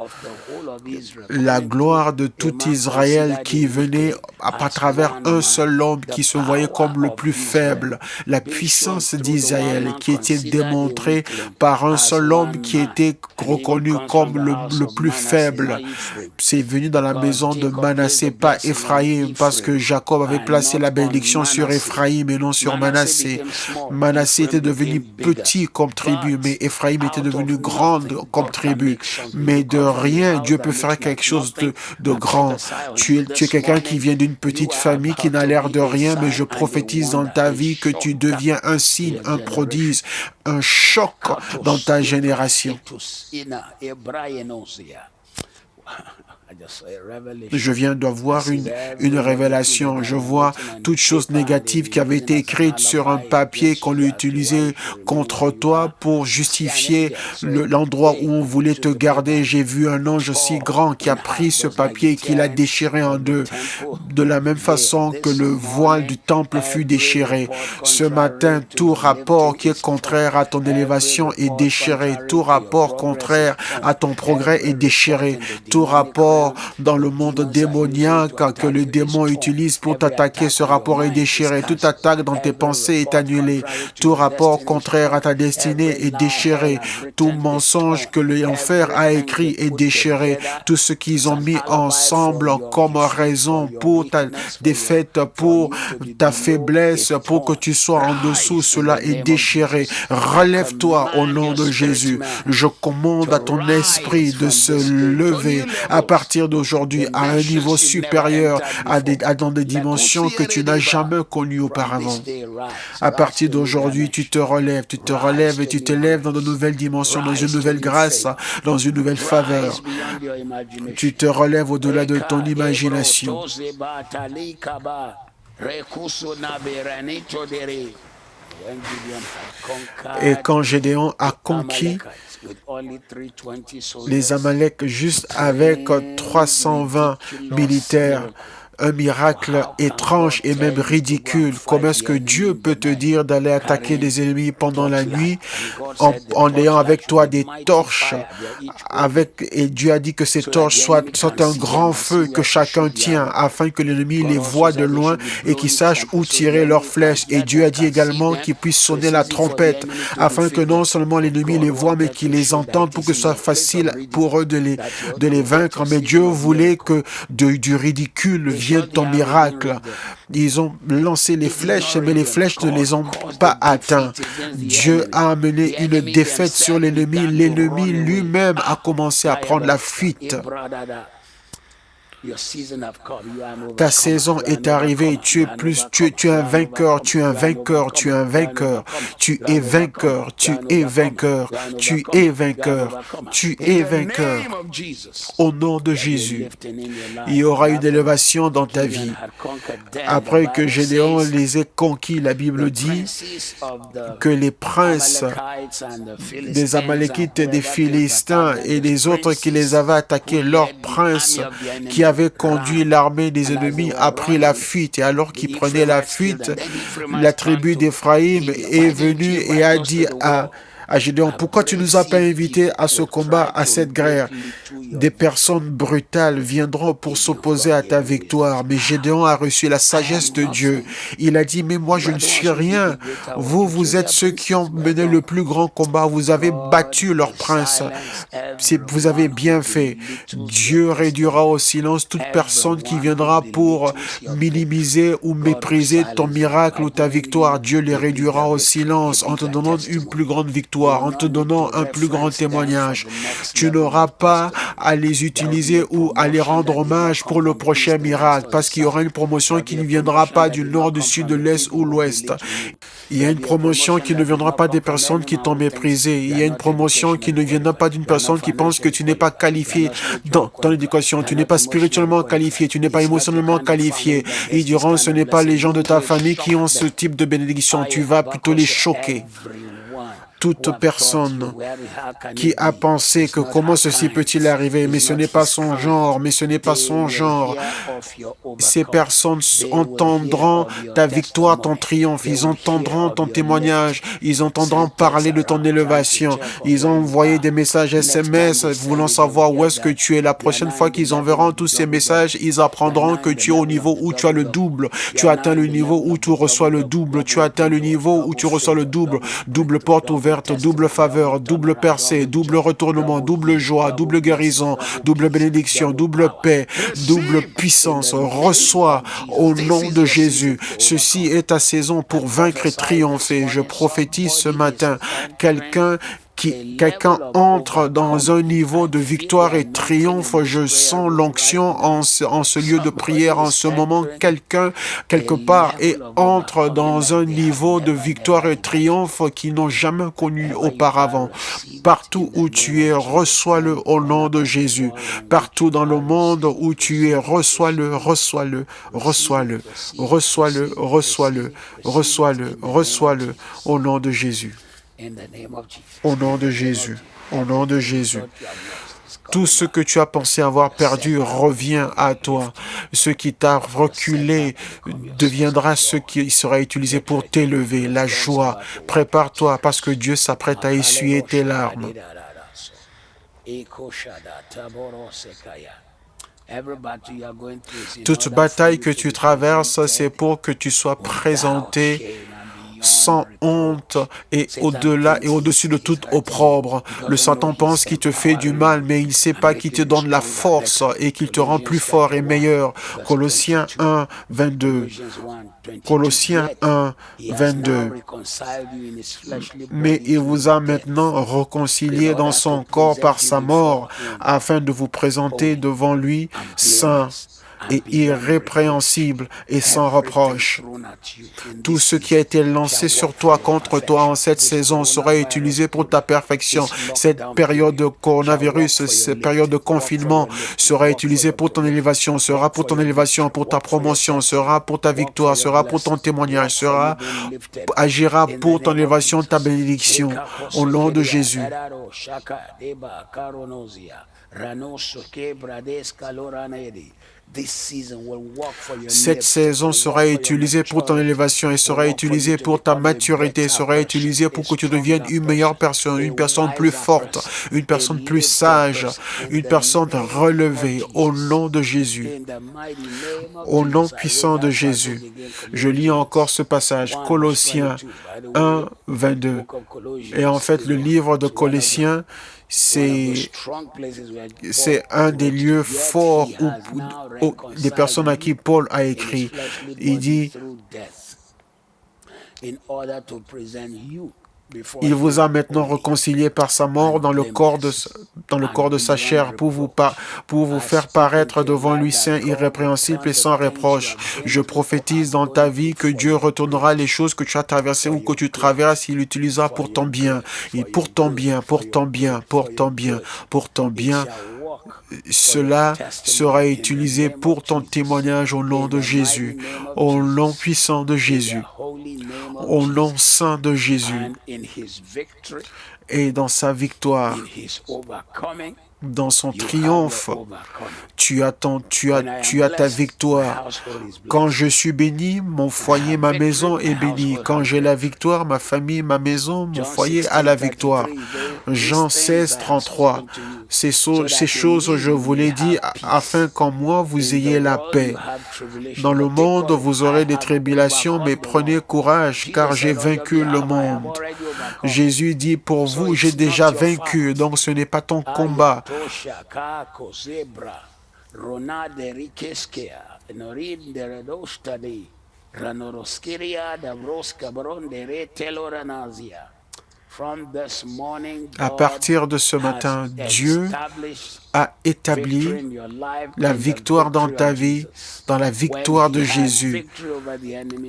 la gloire de tout Israël qui venait à travers un seul homme qui se voyait comme le plus faible. La puissance d'Israël qui était démontrée par un seul homme qui était reconnu comme le plus faible. C'est venu dans la maison de Manassé, pas Ephraïm, parce que Jacob avait placé la bénédiction sur Ephraïm et non sur Manassé. Manassé était devenu petit comme tribu, mais Ephraïm était devenu grande comme tribu. Mais de rien, Dieu peut faire quelque chose de grand. Tu es quelqu'un qui vient d'une petite famille qui n'a l'air de rien, mais je prophétise dans ta vie que tu deviens un signe, un prodige, un choc dans ta génération. Je viens d'avoir une révélation. Je vois toutes choses négatives qui avaient été écrites sur un papier qu'on a utilisé contre toi pour justifier l'endroit où on voulait te garder. J'ai vu un ange aussi grand qui a pris ce papier et qui l'a déchiré en deux, de la même façon que le voile du temple fut déchiré. Ce matin, tout rapport qui est contraire à ton élévation est déchiré. Tout rapport contraire à ton progrès est déchiré. Tout rapport dans le monde démoniaque que le démon utilise pour t'attaquer, ce rapport est déchiré. Toute attaque dans tes pensées est annulée. Tout rapport contraire à ta destinée est déchiré. Tout mensonge que l'enfer a écrit est déchiré. Tout ce qu'ils ont mis ensemble comme raison pour ta défaite, pour ta faiblesse, pour que tu sois en dessous, cela est déchiré. Relève-toi au nom de Jésus. Je commande à ton esprit de se lever à partir d'aujourd'hui à un niveau supérieur, dans des dimensions que tu n'as jamais connues auparavant. À partir d'aujourd'hui, tu te relèves et tu t'élèves dans de nouvelles dimensions, dans une nouvelle grâce, dans une nouvelle faveur. Tu te relèves au-delà de ton imagination. Et quand Gédéon a conquis les Amaleks juste avec 320 militaires, un miracle étrange et même ridicule. Comment est-ce que Dieu peut te dire d'aller attaquer des ennemis pendant la nuit en ayant avec toi des torches et Dieu a dit que ces torches soient un grand feu que chacun tient afin que l'ennemi les voie de loin et qu'ils sachent où tirer leurs flèches. Et Dieu a dit également qu'ils puissent sonner la trompette afin que non seulement l'ennemi les voit mais qu'ils les entendent pour que ce soit facile pour eux de les vaincre. Mais Dieu voulait que du ridicule vienne ton miracle. Ils ont lancé les flèches, mais les flèches ne les ont pas atteints. Dieu a amené une défaite sur l'ennemi. L'ennemi lui-même a commencé à prendre la fuite. Ta saison est arrivée, tu es un vainqueur, tu es un vainqueur, tu es un vainqueur, tu es vainqueur, tu es vainqueur, tu es vainqueur, tu es vainqueur. Au nom de Jésus, il y aura une élévation dans ta vie. Après que Gédéon les ait conquis, la Bible dit que les princes des Amalekites, des Philistins et les autres qui les avaient attaqués, leurs princes qui avaient conduit l'armée des ennemis a pris la fuite. Et alors qu'ils prenaient la fuite, la tribu d'Éphraïm est venue et a dit à Gédéon, pourquoi tu ne nous as pas invités à ce combat, à cette guerre? Des personnes brutales viendront pour s'opposer à ta victoire. Mais Gédéon a reçu la sagesse de Dieu. Il a dit, mais moi je ne suis rien. Vous êtes ceux qui ont mené le plus grand combat. Vous avez battu leur prince. Vous avez bien fait. Dieu réduira au silence toute personne qui viendra pour minimiser ou mépriser ton miracle ou ta victoire. Dieu les réduira au silence en te donnant une plus grande victoire, en te donnant un plus grand témoignage. Tu n'auras pas à les utiliser ou à les rendre hommage pour le prochain miracle, parce qu'il y aura une promotion qui ne viendra pas du nord, du sud, de l'est ou l'ouest. Il y a une promotion qui ne viendra pas des personnes qui t'ont méprisé. Il y a une promotion qui ne viendra pas d'une personne qui pense que tu n'es pas qualifié dans ton éducation, tu n'es pas spirituellement qualifié, tu n'es pas émotionnellement qualifié. Ils diront, ce n'est pas les gens de ta famille qui ont ce type de bénédiction. Tu vas plutôt les choquer. toute personne qui a pensé que comment ceci peut-il arriver, mais ce n'est pas son genre, mais ce n'est pas son genre. Ces personnes entendront ta victoire, ton triomphe, ils entendront ton témoignage, ils entendront parler de ton élévation. Ils ont envoyé des messages SMS voulant savoir où est-ce que tu es. La prochaine fois qu'ils enverront tous ces messages, ils apprendront que tu es au niveau où tu as le double. Tu as atteint le niveau où tu reçois le double. Tu as atteint le niveau où tu reçois le double. Double porte ouverte, double faveur, double percée, double retournement, double joie, double guérison, double bénédiction, double paix, double puissance. Reçois au nom de Jésus. Ceci est ta saison pour vaincre et triompher. Je prophétise ce matin, quelqu'un entre dans un niveau de victoire et triomphe. Je sens l'onction en ce lieu de prière en ce moment. Quelqu'un, quelque part, et entre dans un niveau de victoire et triomphe qu'ils n'ont jamais connu auparavant. Partout où tu es, reçois-le au nom de Jésus. Partout dans le monde où tu es, reçois-le, reçois-le, reçois-le, reçois-le, reçois-le, reçois-le, reçois-le au nom de Jésus. Au nom de Jésus, au nom de Jésus. Tout ce que tu as pensé avoir perdu revient à toi. Ce qui t'a reculé deviendra ce qui sera utilisé pour t'élever. La joie, prépare-toi parce que Dieu s'apprête à essuyer tes larmes. Toute bataille que tu traverses, c'est pour que tu sois présenté sans honte et au-delà et au-dessus de tout opprobre. Le Satan pense qu'il te fait du mal, mais il ne sait pas qu'il te donne la force et qu'il te rend plus fort et meilleur. Colossiens 1, 22. Colossiens 1, 22. Mais il vous a maintenant réconcilié dans son corps par sa mort, afin de vous présenter devant lui saint et irrépréhensible et sans reproche. Tout ce qui a été lancé sur toi, contre toi en cette saison sera utilisé pour ta perfection. Cette période de coronavirus, cette période de confinement sera utilisée pour ton élévation, sera pour ton élévation, pour ta promotion, sera pour ta victoire, sera pour ton témoignage, agira pour ton élévation, ta bénédiction. Au nom de Jésus. Cette saison sera utilisée pour ton élévation et sera utilisée pour ta maturité, sera utilisée pour que tu deviennes une meilleure personne, une personne plus forte, une personne plus sage, une personne relevée au nom de Jésus. Au nom puissant de Jésus. Je lis encore ce passage, Colossiens 1, 22. Et en fait, le livre de Colossiens, c'est un des lieux forts où des personnes à qui Paul a écrit. Il dit, il vous a maintenant réconcilié par sa mort dans le corps de sa chair pour vous faire paraître devant lui saint, irrépréhensible et sans reproche. Je prophétise dans ta vie que Dieu retournera les choses que tu as traversées ou que tu traverses, il l'utilisera pour ton bien. Et pour ton bien, pour ton bien, pour ton bien, pour ton bien. Cela sera utilisé pour ton témoignage au nom de Jésus, au nom puissant de Jésus, au nom saint de Jésus, et dans sa victoire, dans son triomphe, tu as ta victoire. Quand je suis béni, mon foyer, ma maison est bénie. Quand j'ai la victoire, ma famille, ma maison, mon foyer a la victoire. Jean 16, 33. Ces choses, je vous l'ai dit, afin qu'en moi, vous ayez la paix. Dans le monde, vous aurez des tribulations, mais prenez courage, car j'ai vaincu le monde. Jésus dit, pour vous, j'ai déjà vaincu, donc ce n'est pas ton combat. À partir de ce matin, Dieu a établi la victoire dans ta vie, dans la victoire de Jésus.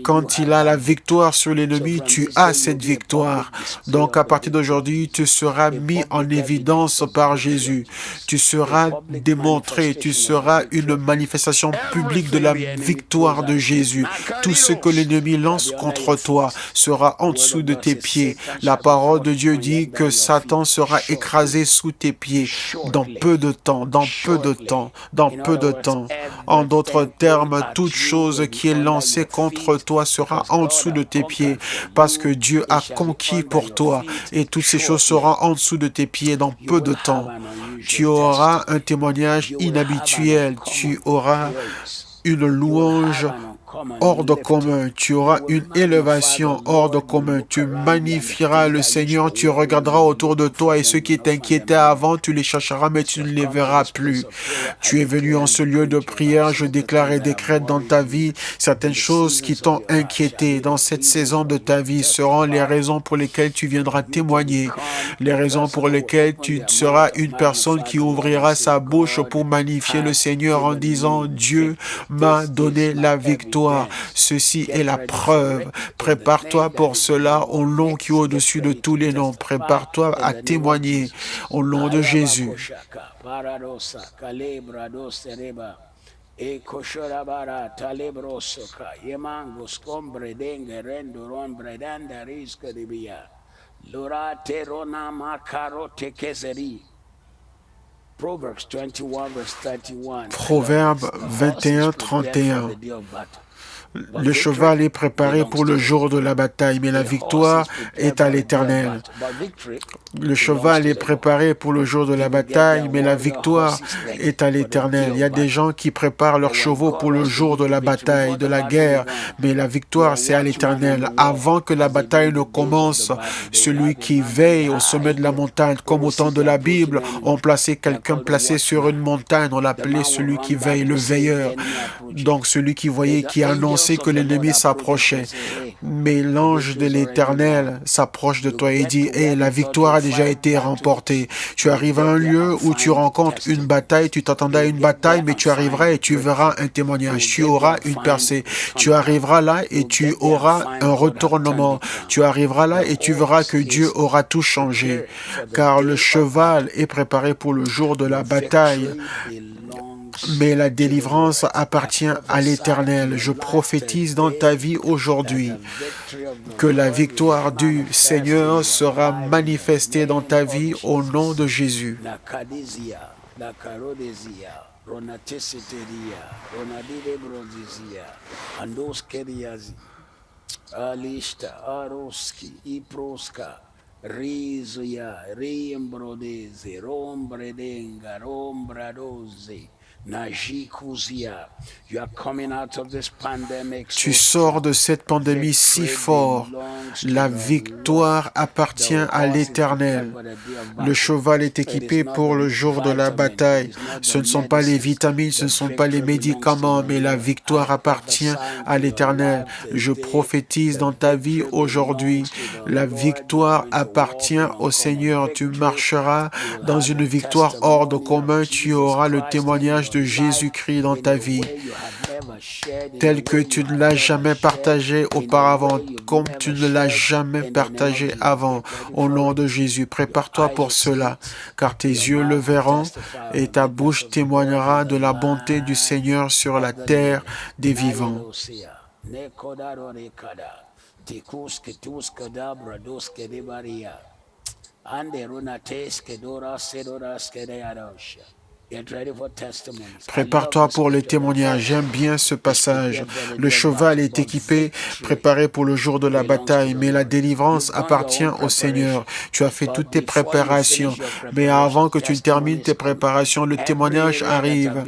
Quand il a la victoire sur l'ennemi, tu as cette victoire. Donc à partir d'aujourd'hui, tu seras mis en évidence par Jésus. Tu seras démontré, tu seras une manifestation publique de la victoire de Jésus. Tout ce que l'ennemi lance contre toi sera en dessous de tes pieds. La parole parole de Dieu dit que Satan sera écrasé sous tes pieds dans peu de temps, dans peu de temps, dans peu de temps. En d'autres termes, toute chose qui est lancée contre toi sera en dessous de tes pieds parce que Dieu a conquis pour toi et toutes ces choses seront en dessous de tes pieds dans peu de temps. Tu auras un témoignage inhabituel, tu auras une louange hors de commun, tu auras une élévation hors de commun, tu magnifieras le Seigneur, tu regarderas autour de toi et ceux qui t'inquiétaient avant, tu les chercheras mais tu ne les verras plus. Tu es venu en ce lieu de prière, je déclare et décrète dans ta vie certaines choses qui t'ont inquiété dans cette saison de ta vie seront les raisons pour lesquelles tu viendras témoigner, les raisons pour lesquelles tu seras une personne qui ouvrira sa bouche pour magnifier le Seigneur en disant Dieu m'a donné la victoire. Ceci est la preuve. Prépare-toi pour cela au nom qui est au-dessus de tous les noms. Prépare-toi à témoigner au nom de Jésus. Proverbe 21, 31. Le cheval est préparé pour le jour de la bataille, mais la victoire est à l'Éternel. Le cheval est préparé pour le jour de la bataille, mais la victoire est à l'Éternel. Il y a des gens qui préparent leurs chevaux pour le jour de la bataille, de la guerre, mais la victoire, c'est à l'Éternel. Avant que la bataille ne commence, celui qui veille au sommet de la montagne, comme au temps de la Bible, on plaçait quelqu'un placé sur une montagne, on l'appelait celui qui veille, le veilleur. Donc celui qui voyait, qui annonçait que l'ennemi s'approchait. Mais l'ange de l'Éternel s'approche de toi et dit, hey, la victoire a déjà été remportée. Tu arrives à un lieu où tu rencontres une bataille, tu t'attendais à une bataille, mais tu arriveras et tu verras un témoignage. Tu auras une percée. Tu arriveras là et tu auras un retournement. Tu arriveras là et tu verras que Dieu aura tout changé. Car le cheval est préparé pour le jour de la bataille. Mais la délivrance appartient à l'Éternel. Je prophétise dans ta vie aujourd'hui que la victoire du Seigneur sera manifestée dans ta vie au nom de Jésus. Tu sors de cette pandémie si fort. La victoire appartient à l'Éternel. Le cheval est équipé pour le jour de la bataille. Ce ne sont pas les vitamines, ce ne sont pas les médicaments, mais la victoire appartient à l'Éternel. Je prophétise dans ta vie aujourd'hui. La victoire appartient au Seigneur. Tu marcheras dans une victoire hors de commun. Tu auras le témoignage de Jésus-Christ dans ta vie, tel que tu ne l'as jamais partagé auparavant, comme tu ne l'as jamais partagé avant. Au nom de Jésus, prépare-toi pour cela, car tes yeux le verront et ta bouche témoignera de la bonté du Seigneur sur la terre des vivants. Prépare-toi pour les témoignages. J'aime bien ce passage. Le cheval est équipé, préparé pour le jour de la bataille, mais la délivrance appartient au Seigneur. Tu as fait toutes tes préparations, mais avant que tu ne termines tes préparations, le témoignage arrive.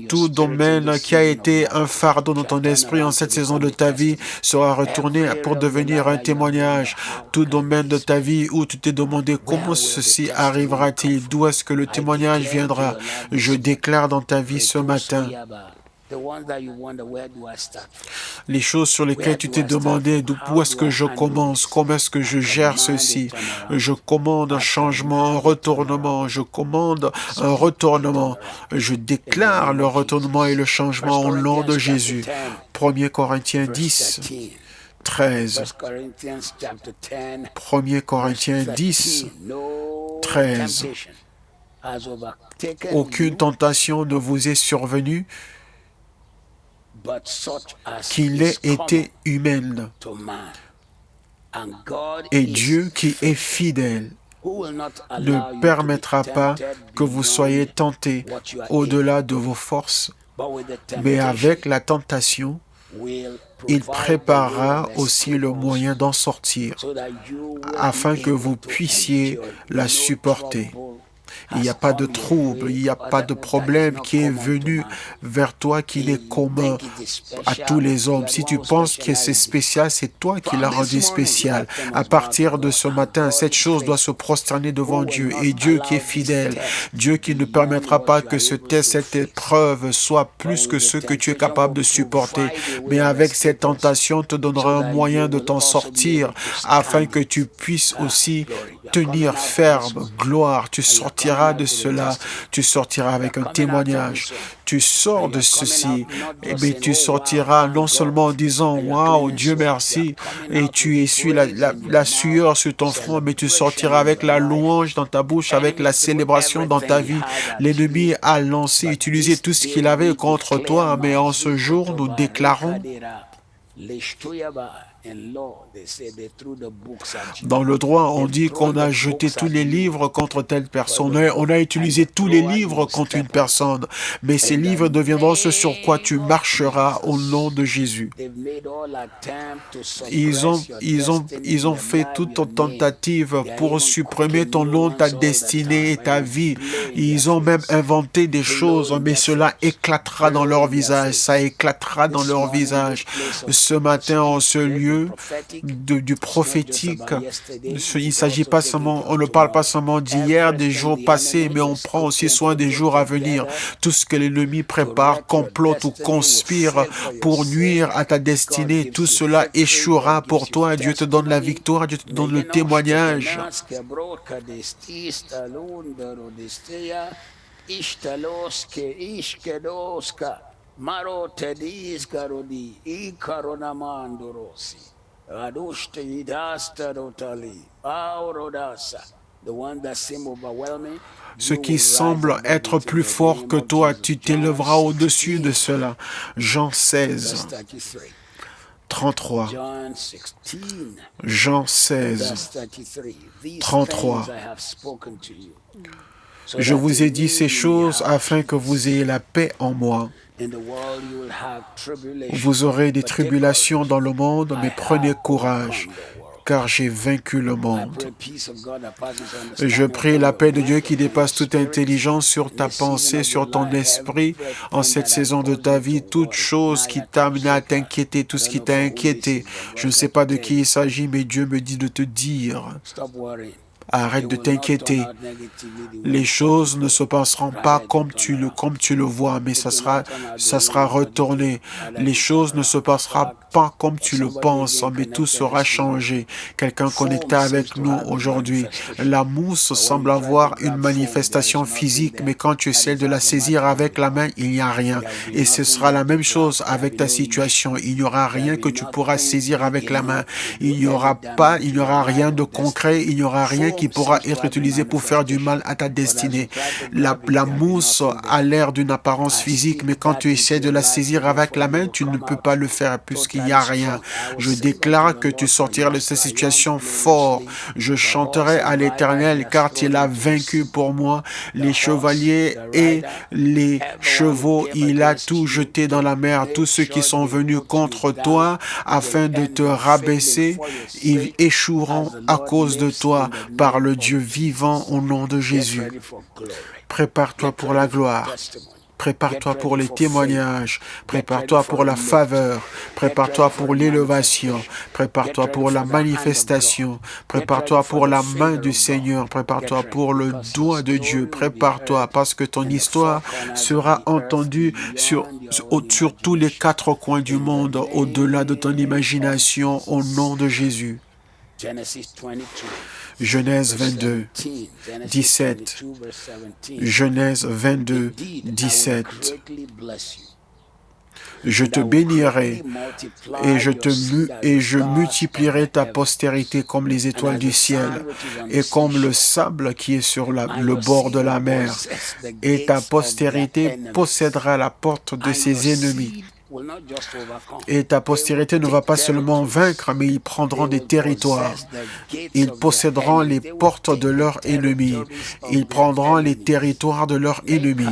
Tout domaine qui a été un fardeau dans ton esprit en cette saison de ta vie sera retourné pour devenir un témoignage. Tout domaine de ta vie où tu t'es demandé comment ceci arrivera-t-il, d'où est-ce que le témoignage viendra. Je déclare dans ta vie ce matin les choses sur lesquelles tu t'es demandé d'où est-ce que je commence, comment est-ce que je gère ceci. Je commande un changement, un retournement. Je commande un retournement. Je déclare le retournement et le changement au nom de Jésus. 1 Corinthiens 10. 13. 1 Corinthiens 10, 13. Aucune tentation ne vous est survenue qu'il ait été humaine. Et Dieu qui est fidèle ne permettra pas que vous soyez tentés au-delà de vos forces, mais avec la tentation, il préparera aussi le moyen d'en sortir, afin que vous puissiez la supporter. Il n'y a pas de trouble, il n'y a pas de problème qui est venu vers toi qui n'est commun à tous les hommes. Si tu penses que c'est spécial, c'est toi qui l'as rendu spécial. À partir de ce matin, cette chose doit se prosterner devant Dieu. Et Dieu qui est fidèle, Dieu qui ne permettra pas que ce test, cette épreuve soit plus que ce que tu es capable de supporter. Mais avec cette tentation, te donnera un moyen de t'en sortir afin que tu puisses aussi tenir ferme. Gloire, tu sortiras de cela, tu sortiras avec un témoignage. Tu sors de ceci, mais tu sortiras non seulement en disant « Waouh, Dieu merci » et tu essuies la sueur sur ton front, mais tu sortiras avec la louange dans ta bouche, avec la célébration dans ta vie. L'ennemi a lancé, utilisé tout ce qu'il avait contre toi, mais en ce jour, nous déclarons dans le droit, on dit qu'on a jeté tous les livres contre telle personne. On a utilisé tous les livres contre une personne. Mais ces livres deviendront ce sur quoi tu marcheras au nom de Jésus. Ils ont fait toute tentative pour supprimer ton nom, ta destinée et ta vie. Ils ont même inventé des choses, mais cela éclatera dans leur visage. Ça éclatera dans leur visage. Ce matin, en ce lieu, du prophétique. Il s'agit pas seulement, on ne parle pas seulement d'hier, des jours passés, mais on prend aussi soin des jours à venir. Tout ce que l'ennemi prépare, complote ou conspire pour nuire à ta destinée, tout cela échouera pour toi. Dieu te donne la victoire, Dieu te donne le témoignage. Maro tedis garodi I karonamandorosi adushte idasta rotali aurodasa. Ce qui semble être plus fort que toi, tu t'élèveras au-dessus de cela. Jean 16, 33. Jean 16, 33. Je vous ai dit ces choses afin que vous ayez la paix en moi. Vous aurez des tribulations dans le monde, mais prenez courage, car j'ai vaincu le monde. Je prie la paix de Dieu qui dépasse toute intelligence sur ta pensée, sur ton esprit, en cette saison de ta vie, toute chose qui t'a amené à t'inquiéter, tout ce qui t'a inquiété. Je ne sais pas de qui il s'agit, mais Dieu me dit de te dire. Arrête de t'inquiéter. Les choses ne se passeront pas comme tu le vois, mais ça sera retourné. Les choses ne se passeront pas comme tu le penses, mais tout sera changé. Quelqu'un connecté avec nous aujourd'hui. La mousse semble avoir une manifestation physique, mais quand tu essaies de la saisir avec la main, il n'y a rien. Et ce sera la même chose avec ta situation. Il n'y aura rien que tu pourras saisir avec la main. Il n'y aura rien de concret, il n'y aura rien qui pourra être utilisé pour faire du mal à ta destinée. La mousse a l'air d'une apparence physique, mais quand tu essaies de la saisir avec la main, tu ne peux pas le faire puisqu'il n'y a rien. Je déclare que tu sortiras de cette situation fort. Je chanterai à l'Éternel car il a vaincu pour moi les chevaliers et les chevaux. Il a tout jeté dans la mer. Tous ceux qui sont venus contre toi afin de te rabaisser, ils échoueront à cause de toi par le Dieu vivant au nom de Jésus. Prépare-toi pour la gloire. Prépare-toi pour les témoignages. Prépare-toi pour la faveur. Prépare-toi pour l'élévation. Prépare-toi pour la manifestation. Prépare-toi pour la main du Seigneur. Prépare-toi pour le doigt de Dieu. Prépare-toi parce que ton histoire sera entendue sur tous les quatre coins du monde, au-delà de ton imagination, au nom de Jésus. Genèse 22, 17. Genèse 22, 17. Je te bénirai et je multiplierai ta postérité comme les étoiles du ciel et comme le sable qui est sur le bord de la mer. Et ta postérité possédera la porte de ses ennemis. Et ta postérité ne va pas seulement vaincre, mais ils prendront des territoires. Ils posséderont les portes de leurs ennemis. Ils prendront les territoires de leurs ennemis.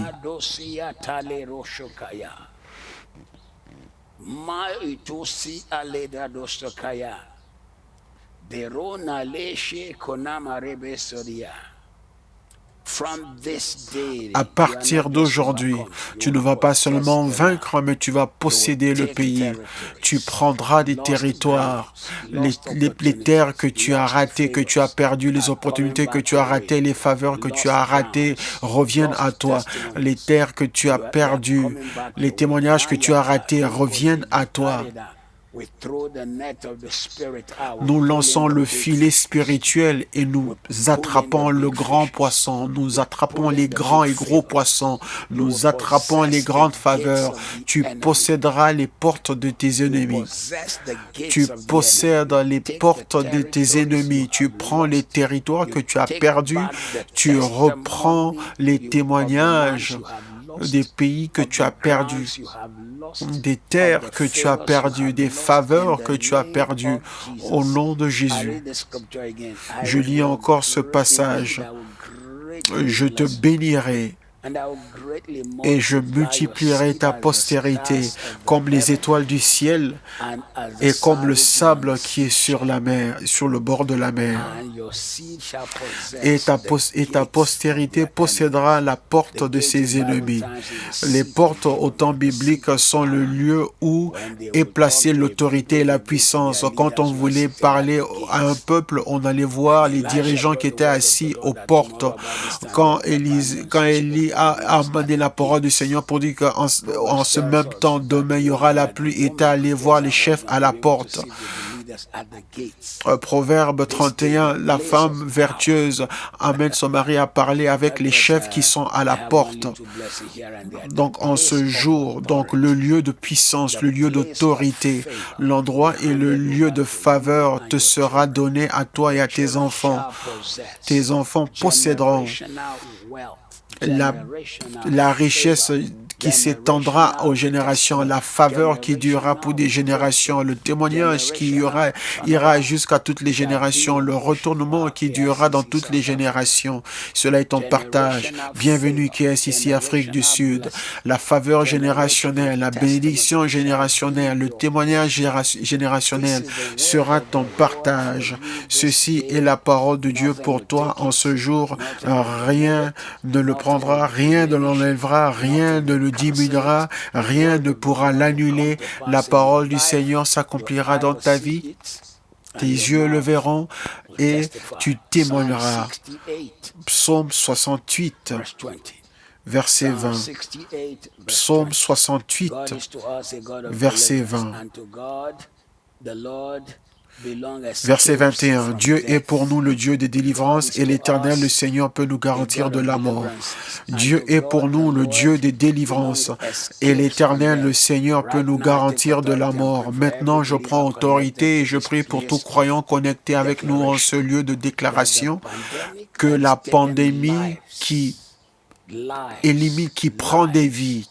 À partir d'aujourd'hui, tu ne vas pas seulement vaincre, mais tu vas posséder le pays. Tu prendras des territoires. Les terres que tu as ratées, que tu as perdues, les opportunités que tu as ratées, les faveurs que tu as ratées reviennent à toi. Les terres que tu as perdues, les témoignages que tu as ratés reviennent à toi. Nous lançons le filet spirituel et nous attrapons le grand poisson. Nous attrapons les grands et gros poissons. Nous attrapons les grandes faveurs. Tu posséderas les portes de tes ennemis. Tu possèdes les portes de tes ennemis. Tu prends les territoires que tu as perdus. Tu reprends les témoignages des pays que tu as perdus, des terres que tu as perdues, des faveurs que tu as perdues, au nom de Jésus. Je lis encore ce passage. Je te bénirai et je multiplierai ta postérité comme les étoiles du ciel et comme le sable qui est sur la mer, sur le bord de la mer. Et ta postérité possédera la porte de ses ennemis. Les portes au temps biblique sont le lieu où est placée l'autorité et la puissance. Quand on voulait parler à un peuple, on allait voir les dirigeants qui étaient assis aux portes. Quand Élie a amené la parole du Seigneur pour dire qu'en ce même temps, demain, il y aura la pluie, et allé voir les chefs à la porte. Proverbe 31, la femme vertueuse amène son mari à parler avec les chefs qui sont à la porte. Donc en ce jour, donc le lieu de puissance, le lieu d'autorité, l'endroit et le lieu de faveur te sera donné à toi et à tes enfants. Tes enfants posséderont la richesse qui s'étendra aux générations, la faveur qui durera pour des générations, le témoignage qui ira jusqu'à toutes les générations, le retournement qui durera dans toutes les générations. Cela est ton partage. Bienvenue qui est ici, Afrique du Sud. La faveur générationnelle, la bénédiction générationnelle, le témoignage générationnel sera ton partage. Ceci est la parole de Dieu pour toi en ce jour. Rien ne le prendra, rien ne l'enlèvera, rien ne le diminuera, rien ne pourra l'annuler. La parole du Seigneur s'accomplira dans ta vie. Tes yeux le verront et tu témoigneras. Psaume 68, verset 20. Psaume 68, verset 20. Verset 21. Dieu est pour nous le Dieu des délivrances et l'Éternel, le Seigneur, peut nous garantir de la mort. Dieu est pour nous le Dieu des délivrances et l'Éternel, le Seigneur, peut nous garantir de la mort. Maintenant, je prends autorité et je prie pour tout croyant connecté avec nous en ce lieu de déclaration que la pandémie qui prend des vies,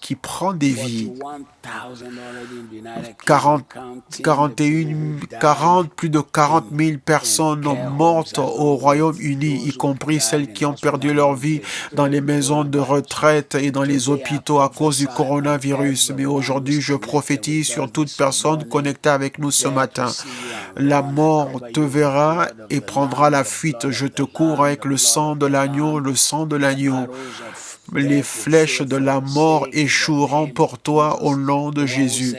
plus de 40 000 personnes mortes au Royaume-Uni, y compris celles qui ont perdu leur vie dans les maisons de retraite et dans les hôpitaux à cause du coronavirus. Mais aujourd'hui, je prophétise sur toute personne connectée avec nous ce matin. La mort te verra et prendra la fuite. Je te couvre avec le sang de l'agneau, le sang de l'agneau. Les flèches de la mort échoueront pour toi au nom de Jésus.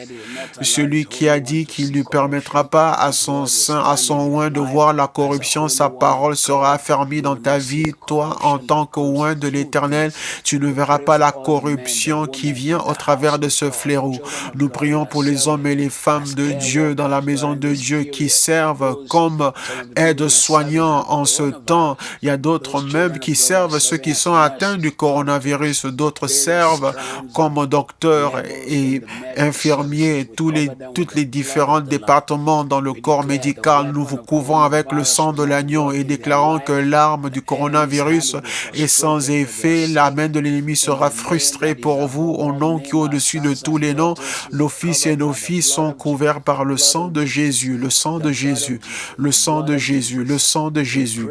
Celui qui a dit qu'il ne permettra pas à son sein, à son oint de voir la corruption, sa parole sera affermie dans ta vie. Toi, en tant que oint de l'Éternel, tu ne verras pas la corruption qui vient au travers de ce fléau. Nous prions pour les hommes et les femmes de Dieu dans la maison de Dieu qui servent comme aides-soignants en ce temps. Il y a d'autres même qui servent ceux qui sont atteints du coronavirus. coronavirus. D'autres servent comme docteurs et infirmiers, toutes les différents départements dans le corps médical. Nous vous couvrons avec le sang de l'agneau et déclarons que l'arme du coronavirus est sans effet. La main de l'ennemi sera frustrée pour vous au nom qui est au-dessus de tous les noms. Nos fils et nos filles sont couverts par le sang de Jésus, le sang de Jésus, le sang de Jésus, le sang de Jésus.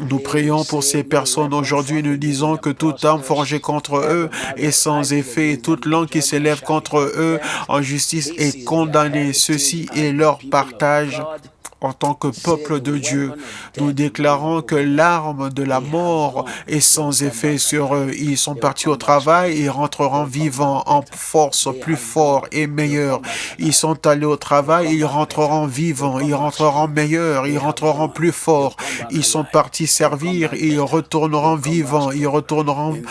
Nous prions pour ces personnes aujourd'hui. Nous disons que toute arme forgée contre eux est sans effet et toute langue qui s'élève contre eux en justice est condamnée. Ceci est leur partage. En tant que peuple de Dieu, nous déclarons que l'arme de la mort est sans effet sur eux. Ils sont partis au travail et rentreront vivants, en force, plus forts et meilleurs. Ils sont allés au travail, ils rentreront vivants, ils rentreront meilleurs, ils rentreront plus forts. Ils sont partis servir, ils retourneront vivants, ils retourneront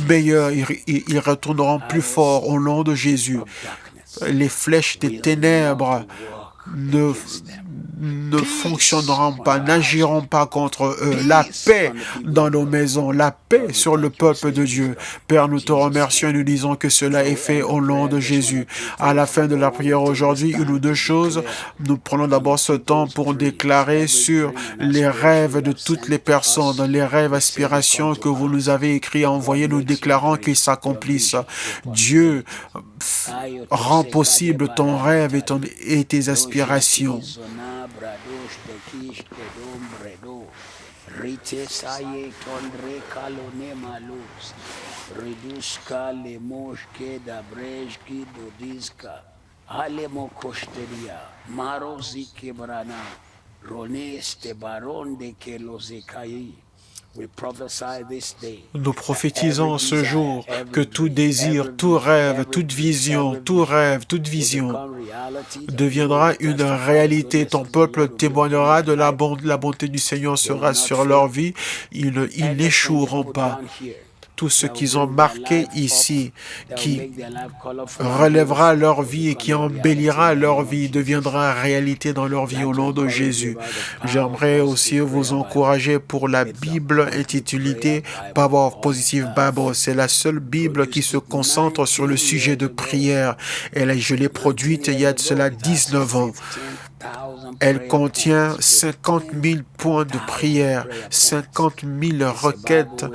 meilleurs, ils retourneront plus forts au nom de Jésus. Les flèches des ténèbres ne fonctionneront pas, n'agiront pas contre eux. La paix dans nos maisons, la paix sur le peuple de Dieu. Père, nous te remercions et nous disons que cela est fait au nom de Jésus. À la fin de la prière aujourd'hui, une ou deux choses. Nous prenons d'abord ce temps pour déclarer sur les rêves de toutes les personnes, les rêves, aspirations que vous nous avez écrits, envoyés, nous déclarons qu'ils s'accomplissent. Dieu rend possible ton rêve et tes aspirations. Nous prophétisons ce jour que tout désir, tout rêve, toute vision deviendra une réalité. Ton peuple témoignera de la bonté du Seigneur sera sur leur vie. Ils n'échoueront pas. Tout ce qu'ils ont marqué ici, qui relèvera leur vie et qui embellira leur vie, deviendra réalité dans leur vie au nom de Jésus. J'aimerais aussi vous encourager pour la Bible intitulée Power of Positive Bible. C'est la seule Bible qui se concentre sur le sujet de prière. Je l'ai produite il y a de cela 19 ans. Elle contient 50 000 points de prière, 50 000 requêtes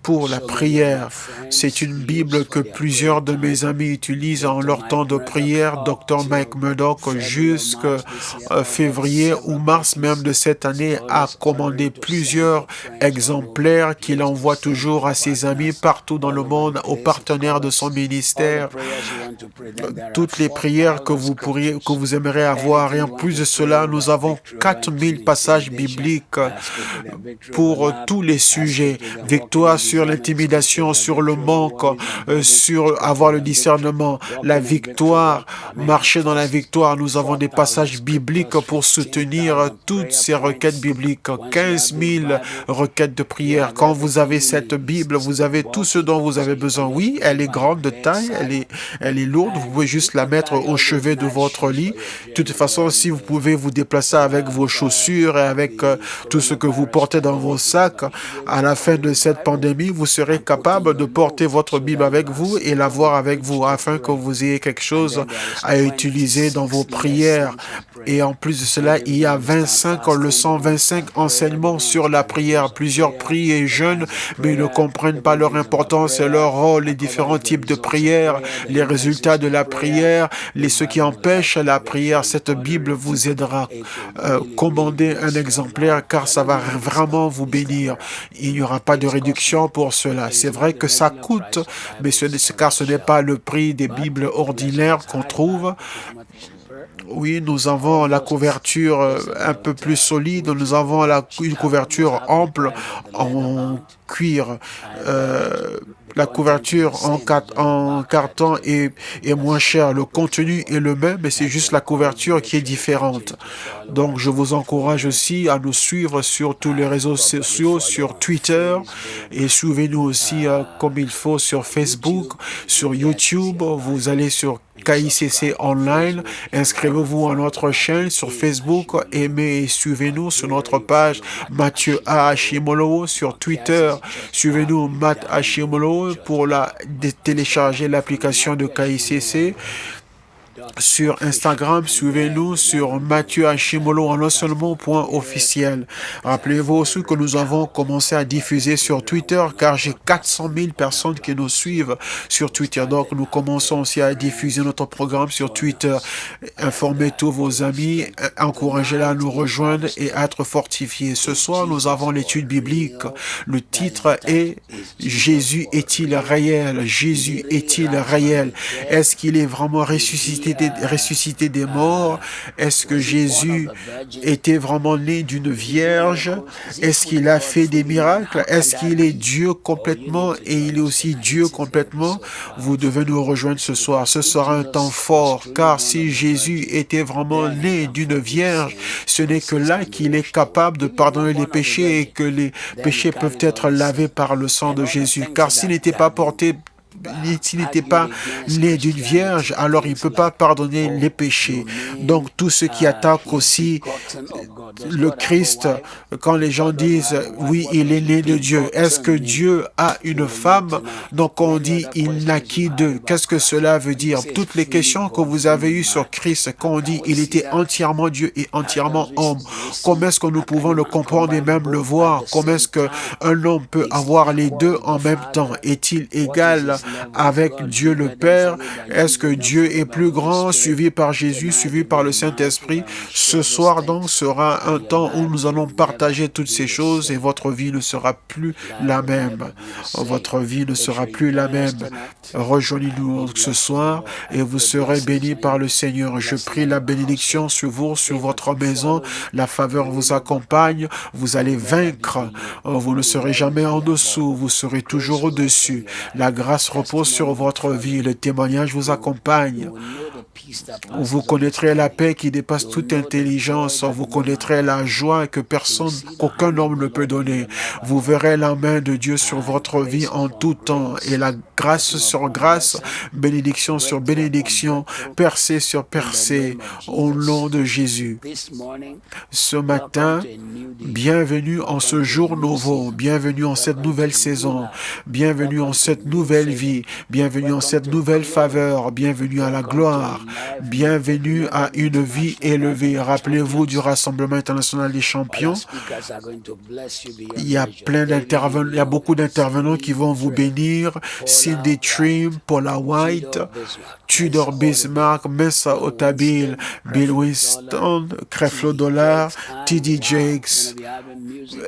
pour la prière. C'est une Bible que plusieurs de mes amis utilisent en leur temps de prière. Dr. Mike Murdock, jusqu'à février ou mars même de cette année, a commandé plusieurs exemplaires qu'il envoie toujours à ses amis partout dans le monde, aux partenaires de son ministère. Toutes les prières que vous aimeriez avoir. Et en plus de cela, nous avons 4000 passages bibliques pour tous les sujets. Victoire sur l'intimidation, sur le manque, sur avoir le discernement, la victoire, marcher dans la victoire. Nous avons des passages bibliques pour soutenir toutes ces requêtes bibliques. 15 000 requêtes de prière. Quand vous avez cette Bible, vous avez tout ce dont vous avez besoin. Oui, elle est grande de taille, elle est lourde. Vous pouvez juste la mettre au chevet de votre lit. De toute façon, si vous pouvez vous déplacer avec vos chaussures et avec tout ce que vous portez dans vos sacs, à la fin de cette pandémie, vous serez capable de porter votre Bible avec vous et l'avoir avec vous afin que vous ayez quelque chose à utiliser dans vos prières. Et en plus de cela, il y a 25 leçons, 25 enseignements sur la prière. Plusieurs prient et jeûnent, mais ils ne comprennent pas leur importance et leur rôle, les différents types de prières, les résultats de la prière, ce qui empêche la prière. Cette Bible vous aidera. Commandez un exemplaire car ça va vraiment vous bénir. Il n'y aura pas de réduction pour cela. C'est vrai que ça coûte, mais car ce n'est pas le prix des Bibles ordinaires qu'on trouve. Oui, nous avons la couverture un peu plus solide, nous avons une couverture ample en cuir. La couverture en carton est moins chère. Le contenu est le même, mais c'est juste la couverture qui est différente. Donc, je vous encourage aussi à nous suivre sur tous les réseaux sociaux, sur Twitter, et suivez-nous aussi comme il faut sur Facebook, sur YouTube. Vous allez sur KICC Online. Inscrivez-vous à notre chaîne sur Facebook, aimez et suivez-nous sur notre page Mathieu A. Hashimolowo sur Twitter. Suivez-nous Matt Hashimolowo pour télécharger l'application de KICC. Sur Instagram, suivez-nous sur Mathieu Hashimolowo en un seul mot, point officiel. Rappelez-vous aussi que nous avons commencé à diffuser sur Twitter car j'ai 400 000 personnes qui nous suivent sur Twitter. Donc nous commençons aussi à diffuser notre programme sur Twitter. Informez tous vos amis, encouragez-les à nous rejoindre et à être fortifiés. Ce soir, nous avons l'étude biblique. Le titre est « Jésus est-il réel? Jésus est-il réel? Est-ce qu'il est vraiment ressuscité des morts? Est-ce que Jésus était vraiment né d'une vierge? Est-ce qu'il a fait des miracles? Est-ce qu'il est Dieu complètement et il est aussi Dieu complètement? Vous devez nous rejoindre ce soir. Ce sera un temps fort, car si Jésus était vraiment né d'une vierge, ce n'est que là qu'il est capable de pardonner les péchés et que les péchés peuvent être lavés par le sang de Jésus. Car s'il n'était pas né d'une vierge, alors il ne peut pas pardonner les péchés. Donc tout ce qui attaque aussi le Christ, quand les gens disent oui, il est né de Dieu, est-ce que Dieu a une femme? Donc on dit il naquit d'eux. Qu'est-ce que cela veut dire? Toutes les questions que vous avez eues sur Christ, quand on dit il était entièrement Dieu et entièrement homme, comment est-ce que nous pouvons le comprendre et même le voir? Comment est-ce qu'un homme peut avoir les deux en même temps? Est-il égal avec Dieu le Père? Est-ce que Dieu est plus grand, suivi par Jésus, suivi par le Saint-Esprit? Ce soir donc sera un temps où nous allons partager toutes ces choses et votre vie ne sera plus la même. Votre vie ne sera plus la même. Rejoignez-nous ce soir et vous serez bénis par le Seigneur. Je prie la bénédiction sur vous, sur votre maison. La faveur vous accompagne. Vous allez vaincre. Vous ne serez jamais en dessous. Vous serez toujours au-dessus. La grâce repose sur votre vie. Le témoignage vous accompagne. Vous connaîtrez la paix qui dépasse toute intelligence. Vous connaîtrez la joie qu'aucun homme ne peut donner. Vous verrez la main de Dieu sur votre vie en tout temps. Et la grâce sur grâce, bénédiction sur bénédiction, percée sur percée, au nom de Jésus. Ce matin, bienvenue en ce jour nouveau, bienvenue en cette nouvelle saison, bienvenue en cette nouvelle vie, bienvenue en cette nouvelle faveur, bienvenue à la gloire, bienvenue à une vie élevée. Rappelez-vous du Rassemblement international des champions. Il y a beaucoup d'intervenants qui vont vous bénir. Cindy Trim, Paula White, Tudor Bismarck, Messa Otabil, Bill Winston, Creflo Dollar, T.D. Jakes.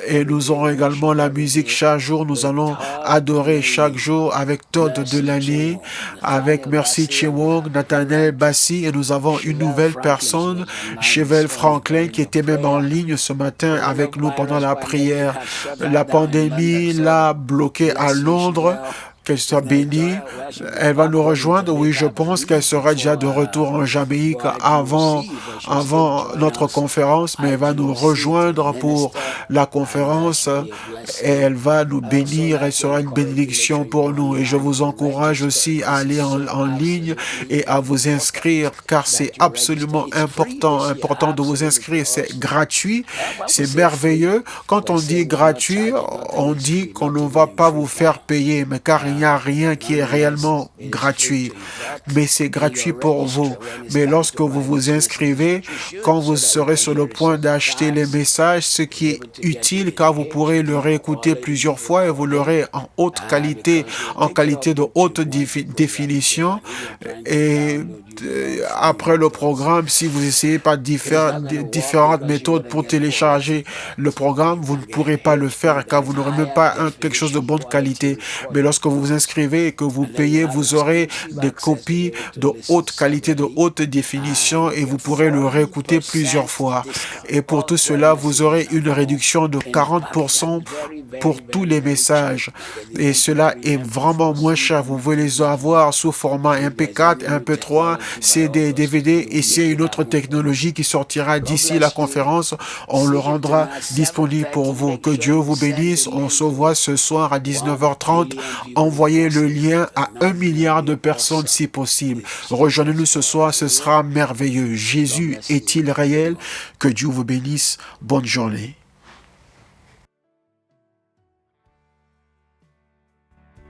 Et nous aurons également la musique chaque jour. Nous allons adorer chaque jour avec Todd Delaney, avec Mercy Chewong, Nathaniel Bassi. Et nous avons une nouvelle personne, Chevelle Franklin, qui était même en ligne ce matin avec nous pendant la prière. La pandémie l'a bloqué à Londres. Qu'elle soit bénie. Elle va nous rejoindre. Oui, je pense qu'elle sera déjà de retour en Jamaïque avant notre conférence, mais elle va nous rejoindre pour la conférence et elle va nous bénir. Elle sera une bénédiction pour nous. Et je vous encourage aussi à aller en ligne et à vous inscrire, car c'est absolument important de vous inscrire. C'est gratuit, c'est merveilleux. Quand on dit gratuit, on dit qu'on ne va pas vous faire payer, mais car il n'y a rien qui est réellement gratuit, mais c'est gratuit pour vous. Mais lorsque vous vous inscrivez, quand vous serez sur le point d'acheter les messages, ce qui est utile, car vous pourrez le réécouter plusieurs fois et vous l'aurez en haute qualité, en qualité de haute définition. Et après le programme, si vous essayez par différentes méthodes pour télécharger le programme, vous ne pourrez pas le faire car vous n'aurez même pas quelque chose de bonne qualité. Mais lorsque vous vous inscrivez et que vous payez, vous aurez des copies de haute qualité, de haute définition et vous pourrez le réécouter plusieurs fois. Et pour tout cela, vous aurez une réduction de 40% pour tous les messages. Et cela est vraiment moins cher. Vous pouvez les avoir sous format MP4, MP3, CD, DVD. Et s'il y a une autre technologie qui sortira d'ici la conférence, on le rendra disponible pour vous. Que Dieu vous bénisse. On se voit ce soir à 19h30 en envoyer le lien à 1 milliard de personnes si possible. Rejoignez-nous ce soir, ce sera merveilleux. Jésus est-il réel? Que Dieu vous bénisse. Bonne journée.